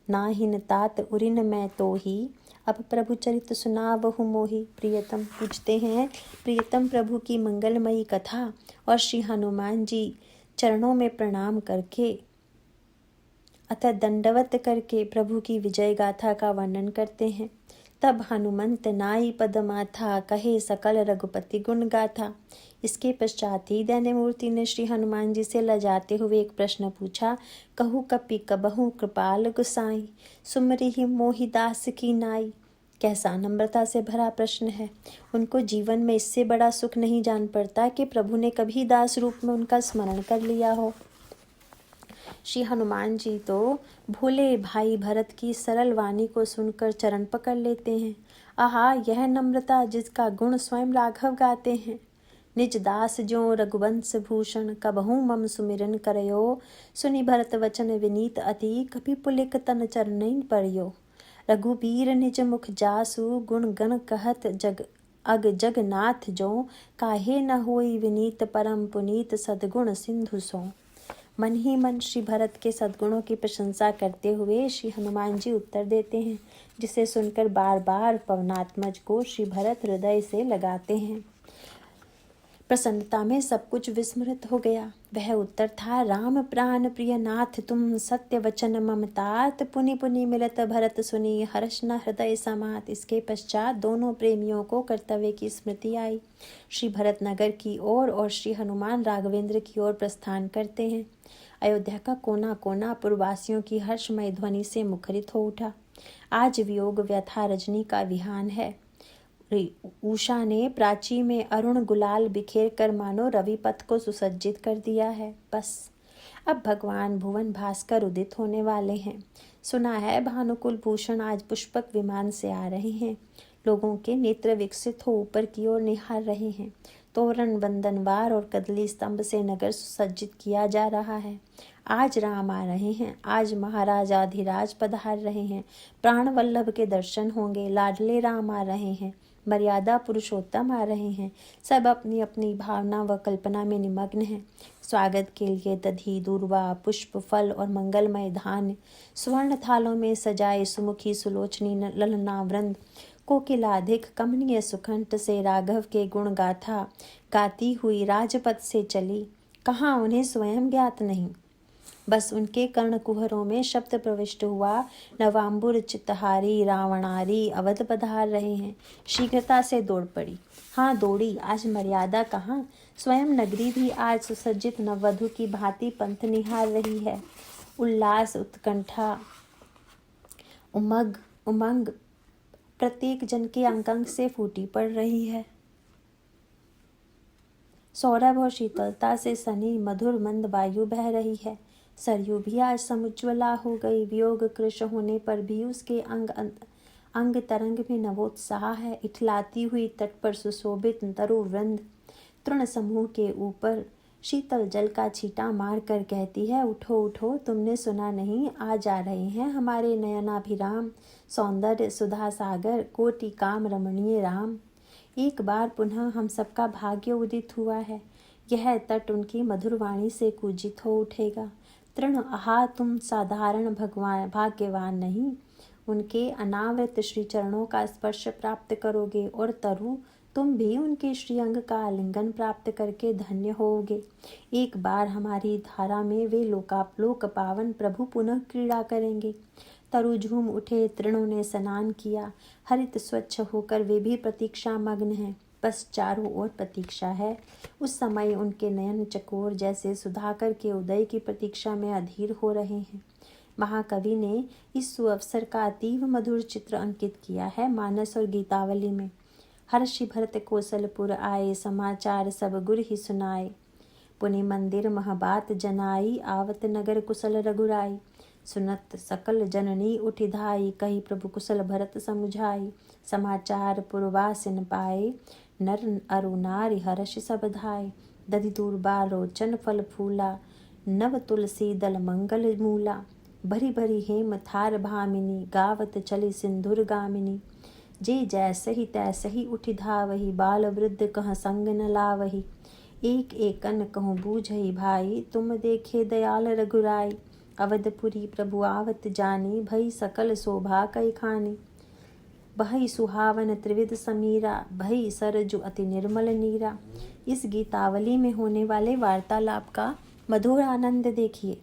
नाहिन तात उरिन मैं तो ही, अब प्रभु चरित सुनावहु मोहि। प्रियतम पूछते हैं, प्रियतम प्रभु की मंगलमयी कथा और श्री हनुमान जी चरणों में प्रणाम करके अतः दंडवत करके प्रभु की विजय गाथा का वर्णन करते हैं। तब हनुमंत नाई पदमाथा, कहे सकल रघुपति गुण गाथा। इसके पश्चात ही दैन्यमूर्ति ने श्री हनुमान जी से लजाते हुए एक प्रश्न पूछा, कहु कपि कबहु कृपाल गुसाई, सुमरि ही मोहि दास की नाई। कैसा नम्रता से भरा प्रश्न है। उनको जीवन में इससे बड़ा सुख नहीं जान पड़ता कि प्रभु ने कभी दास रूप में उनका स्मरण कर लिया हो। श्री हनुमान जी तो भोले भाई भरत की सरल वाणी को सुनकर चरण पकड़ लेते हैं। आहा, यह नम्रता जिसका गुण स्वयं राघव गाते हैं। निज दास ज्यों रघुवंश भूषण, कबहू मम सुमिरन करयो। सुनि भरत वचन विनीत अति, कपि पुलिक तन चरणइन परयो। रघुबीर निज मुख जासु, गुण गण कहत जगनाथ जो। काहे न होई विनीत परम पुनीत, सद्गुण सिंधु सो। मन ही मन श्री भरत के सद्गुणों की प्रशंसा करते हुए श्री हनुमान जी उत्तर देते हैं, जिसे सुनकर बार बार पवनात्मज को श्री भरत हृदय से लगाते हैं। प्रसन्नता में सब कुछ विस्मृत हो गया। वह उत्तर था, राम प्राण प्रिय नाथ तुम, सत्य वचन ममतात। पुनि पुनि मिलत भरत सुनी, हर्ष न हृदय समात। इसके पश्चात दोनों प्रेमियों को कर्तव्य की स्मृति आई। श्री भरत नगर की ओर और श्री हनुमान राघवेंद्र की ओर प्रस्थान करते हैं। अयोध्या का कोना कोना पुरवासियों की हर्षमय ध्वनि से मुखरित हो उठा। आज वियोग व्यथा रजनी का विहान है। उषा ने प्राची में अरुण गुलाल बिखेर कर मानो रविपथ को सुसज्जित कर दिया है। बस अब भगवान भुवन भास्कर उदित होने वाले हैं। सुना है भानुकुल भूषण आज पुष्पक विमान से आ रहे हैं। लोगों के नेत्र विकसित हो ऊपर की ओर निहार रहे हैं। तोरण बंधनवार और कदली स्तंभ से नगर सुसज्जित किया जा रहा है। आज राम आ रहे हैं, आज महाराजाधिराज पधार रहे हैं। प्राण वल्लभ के दर्शन होंगे। लाडले राम आ रहे हैं, मर्यादा पुरुषोत्तम आ रहे हैं। सब अपनी अपनी भावना व कल्पना में निमग्न हैं। स्वागत के लिए दधी दूर्वा पुष्प फल और मंगलमय धान्य स्वर्ण थालों में सजाए सुमुखी सुलोचनी ललना वृंद कोकिलाधिक कमनीय सुखंठ से राघव के गुण गाथा गाती हुई राजपथ से चली। कहाँ उन्हें स्वयं ज्ञात नहीं, बस उनके कर्णकुहरों में शब्द प्रविष्ट हुआ। नवांबुर चित्तहारी रावणारी अवध पधार रहे हैं। शीघ्रता से दौड़ पड़ी, हाँ दौड़ी। आज मर्यादा कहाँ, स्वयं नगरी भी आज सुसज्जित नववधु की भांति पंथ निहार रही है। उल्लास उत्कंठा उमंग प्रत्येक जन के अंग अंग से फूटी पड़ रही है। सौरभ और शीतलता से सनी मधुर मंद वायु बह रही है। सरयू भी आज समुज्ज्वला हो गई। वियोग कृश होने पर भी उसके अंग तरंग में नवोत्साह है। इठलाती हुई तट पर सुशोभित तरु वृंद तृण समूह के ऊपर शीतल जल का छींटा मार कर कहती है, उठो उठो, तुमने सुना नहीं, आ जा रहे हैं हमारे नयनाभिराम सौंदर्य सुधा सागर कोटि काम रमणीय राम। एक बार पुनः हम सबका भाग्य उदित हुआ है। यह तट उनकी मधुर वाणी से कूजित हो उठेगा। तृण आहा, तुम साधारण भगवान भाग्यवान नहीं, उनके अनावृत श्री चरणों का स्पर्श प्राप्त करोगे। और तरु, तुम भी उनके श्रीअंग का आलिंगन प्राप्त करके धन्य होोगे। एक बार हमारी धारा में वे लोक पावन प्रभु पुनः क्रीड़ा करेंगे। तरु झूम उठे, तृणों ने स्नान किया, हरित स्वच्छ होकर वे भी प्रतीक्षा मग्न हैं। बस चारों ओर प्रतीक्षा है। उस समय उनके नयन चकोर जैसे सुधाकर के उदय की प्रतीक्षा में अधीर हो रहे हैं। महाकवि ने इस सुअवसर का अतीव मधुर चित्र अंकित किया है मानस और गीतावली में। हर्षि भरत कौशलपुर आए, समाचार सब गुर ही सुनाए। पुनि मंदिर महबात जनाई, आवत नगर कुशल रघुराई। सुनत सकल जननी उठि धाई, कही प्रभु कुशल भरत समुझाई। समाचार पुरवासिन पाए, नर अरु नारी हर्ष सब धाय। दधि दूर्बा लोचन फल फूला, नव तुलसी दल मंगल मूला। भरी भरी हेम थार भामिनी, गावत चली सिंधुर गामिनी। जे जैसे ही तैसे ही उठि धावही, बाल वृद्ध कह संग न लावही। एक एकन कहूँ बूझही भाई, तुम देखे दयाल रघुराई। अवधपुरी प्रभु आवत जानी, भई सकल शोभा कई खानी। भई सुहावन त्रिविध समीरा, भई सरजु अति निर्मल नीरा। इस गीतावली में होने वाले वार्तालाप का मधुर आनंद देखिए।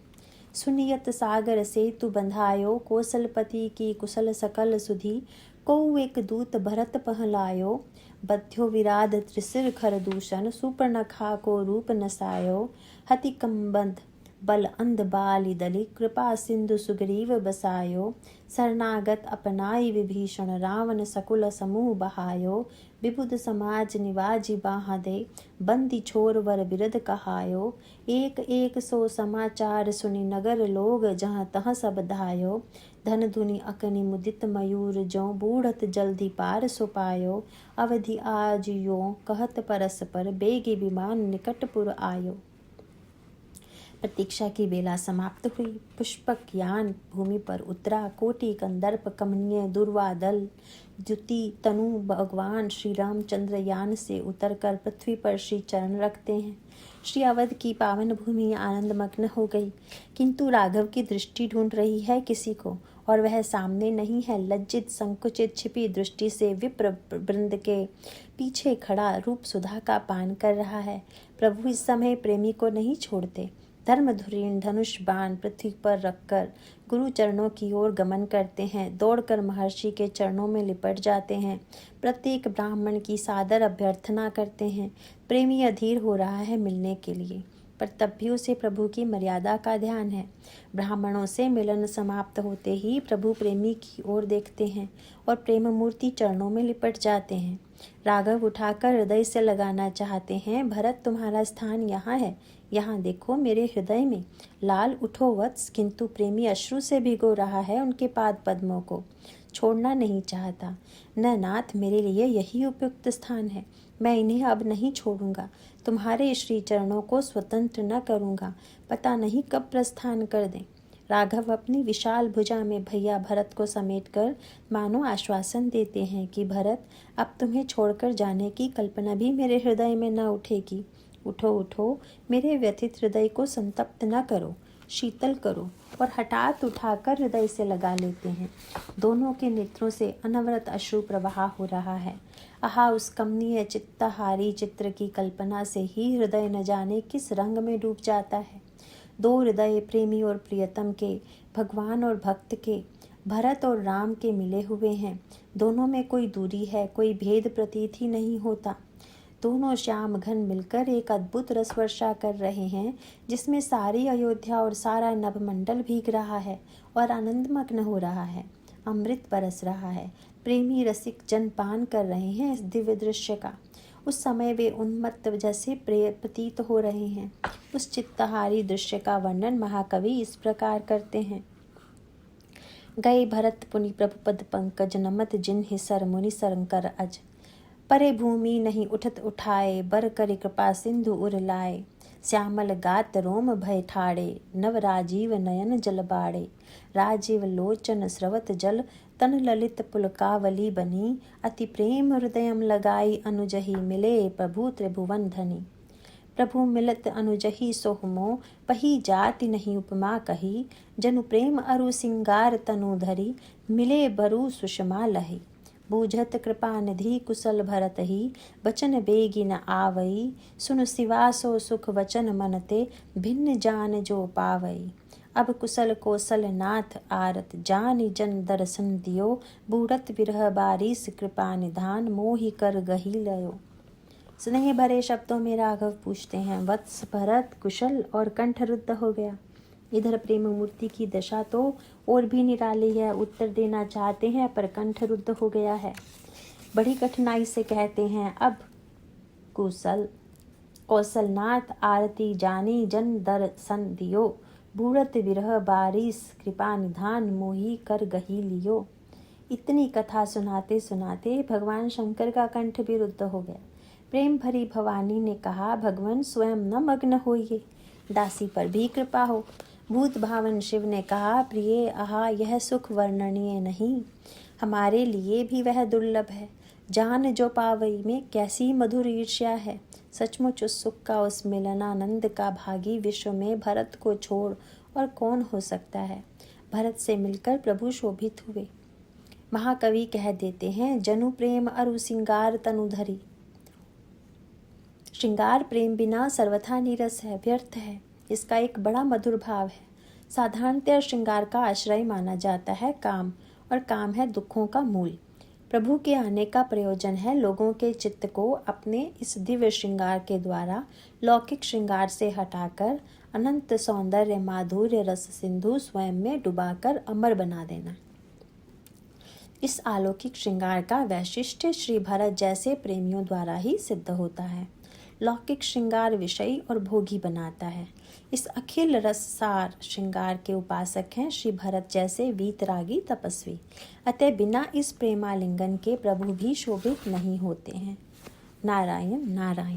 सुनियत सागर सेतु बंधायो, कौशलपति की कुशल सकल सुधी। को एक दूत भरत पहलायो, बध्यो विराध त्रिसिर खर दूषण। सुपर्णखा को रूप नसायो, हति कंबंध बल अंध बाली दली। कृपा सिंधु सुग्रीव बसायो, शरणागत अपनाई विभीषण। रावण सकुल समूह बहायो, विबुध समाज निवाजी बाहा दे। बंदी छोर वर बिरद कहायो, एक एक सो समाचार सुनि नगर लोग। जहाँ तहाँ सब धायो, धन धुनि अकनि मुदित मयूर। जो बूढ़त जल्दी पार सो पायो, अवधि आज यो कहत परस्पर। बेगी विमान निकटपुर आयो। प्रतीक्षा की बेला समाप्त हुई। पुष्पक यान भूमि पर उतरा। कोटि कंदर्प कमनीय दुर्वादल द्युति तनु भगवान श्री रामचंद्र यान से उतरकर पृथ्वी पर श्री चरण रखते हैं। श्री अवध की पावन भूमि आनंदमग्न हो गई, किंतु राघव की दृष्टि ढूंढ रही है किसी को, और वह सामने नहीं है। लज्जित संकुचित छिपी दृष्टि से विप्र वृंद के पीछे खड़ा रूप सुधा का पान कर रहा है। प्रभु इस समय प्रेमी को नहीं छोड़ते। धर्मधुरीण धनुष बाण पृथ्वी पर रखकर गुरु चरणों की ओर गमन करते हैं। दौड़कर महर्षि के चरणों में लिपट जाते हैं। प्रत्येक ब्राह्मण की सादर अभ्यर्थना करते हैं। प्रेमी अधीर हो रहा है मिलने के लिए। पर तब भी उसे प्रभु की मर्यादा का ध्यान है। ब्राह्मणों से मिलन समाप्त होते ही प्रभु प्रेमी की ओर देखते हैं और प्रेम मूर्ति चरणों में लिपट जाते हैं। राघव उठाकर हृदय से लगाना चाहते हैं, भरत तुम्हारा स्थान यहाँ है, यहाँ देखो मेरे हृदय में। लाल उठो वत्स, किंतु प्रेमी अश्रु से भिगो रहा है उनके पाद पद्मों को, छोड़ना नहीं चाहता। न नाथ, मेरे लिए यही उपयुक्त स्थान है, मैं इन्हें अब नहीं छोड़ूंगा, तुम्हारे श्री चरणों को स्वतंत्र न करूंगा, पता नहीं कब प्रस्थान कर दें। राघव अपनी विशाल भुजा में भैया भरत को समेटकर मानो आश्वासन देते हैं कि भरत, अब तुम्हें छोड़कर जाने की कल्पना भी मेरे हृदय में न उठेगी। उठो उठो, मेरे व्यथित हृदय को संतप्त न करो, शीतल करो। और हठात उठाकर हृदय से लगा लेते हैं। दोनों के नेत्रों से अनवरत अश्रु प्रवाह हो रहा है। आहा, उस कमनीय चित्तहारी चित्र की कल्पना से ही हृदय न जाने किस रंग में डूब जाता है। दो हृदय, प्रेमी और प्रियतम के, भगवान और भक्त के, भरत और राम के मिले हुए हैं। दोनों में कोई दूरी है, कोई भेद प्रतीत ही नहीं होता। दोनों श्याम घन मिलकर एक अद्भुत रस वर्षा कर रहे हैं, जिसमें सारी अयोध्या और सारा नभमंडल भीग रहा है और आनंदमग्न हो रहा है। अमृत बरस रहा है। प्रेमी रसिक जन पान कर रहे हैं इस दिव्य दृश्य का। उस समय वे उन्मत्त जैसे प्रतीत हो रहे हैं। उस चित्तहारी दृश्य का वर्णन महाकवि इस प्रकार करते हैं। गए भरत पुनि प्रभुपद पंकज, नमत जिन्हि सर मुनि सरंकर अज। परे भूमि नहीं उठत उठाए, बर करि कृपा सिंधु उर लाए। श्यामल गात रोम भय ठाड़े, नव राजीव नयन जल बाड़े। राजीव लोचन स्रवत जल, तन ललित पुलकावली बनी। अति प्रेम हृदयम लगाई, अनुजहि मिले प्रभु त्रिभुवन धनी। प्रभु मिलत अनुजहि सोह मोह, पही जाति नहीं उपमा कही। जनु प्रेम अरु सिंगार तनु धरी, मिले बरु सुषमा लही। बूझत कृपा निधि कुशल भरत ही, बचन बेगी न आवई। सुन सिवासो सुख वचन मनते, भिन्न जान जो पावई। अब कुशल कौशल नाथ आरत, जानि जन दर्शन दियो। बूढ़त विरह बारिश कृपा निधान, मोहि कर गही लयो। स्नेह भरे शब्दों में राघव पूछते हैं, वत्स भरत कुशल और कंठरुद्ध हो गया। इधर प्रेम मूर्ति की दशा तो और भी निराली है। उत्तर देना चाहते हैं पर कंठरुद्ध हो गया है। बड़ी कठिनाई से कहते हैं, अब कौशलनाथ आरती जानी जन दर्शन दियो। बूढ़त विरह बारिश कृपा निधान, मोही कर गही लियो। इतनी कथा सुनाते सुनाते भगवान शंकर का कंठ भी रुद्ध हो गया। प्रेम भरी भवानी ने कहा, भगवान स्वयं न मग्न होइए, दासी पर भी कृपा हो। भूत भावन शिव ने कहा, प्रिय, आहा, यह सुख वर्णनीय नहीं, हमारे लिए भी वह दुर्लभ है। जान जो पावई में कैसी मधुर ईर्ष्या है। सचमुच उस सुख का, उस मिलनानंद का भागी विश्व में भरत को छोड़ और कौन हो सकता है। भरत से मिलकर प्रभु शोभित हुए। महाकवि कह देते हैं, जनु प्रेम अरु सिंगार तनुधरी। श्रृंगार प्रेम बिना सर्वथा नीरस है, व्यर्थ है। इसका एक बड़ा मधुर भाव है। साधारणतः श्रृंगार का आश्रय माना जाता है काम, और काम है दुखों का मूल। प्रभु के आने का प्रयोजन है लोगों के चित्त को अपने इस दिव्य श्रृंगार के द्वारा लौकिक श्रृंगार से हटाकर अनंत सौंदर्य माधुर्य रस सिंधु स्वयं में डुबाकर अमर बना देना। इस अलौकिक श्रृंगार का वैशिष्ट्य श्री भरत जैसे प्रेमियों द्वारा ही सिद्ध होता है। लौकिक श्रृंगार विषयी और भोगी बनाता है। इस अखिल रससार श्रृंगार के उपासक हैं श्री भरत जैसे वीतरागी तपस्वी। अतः बिना इस प्रेमालिंगन के प्रभु भी शोभित नहीं होते हैं। नारायण नारायण।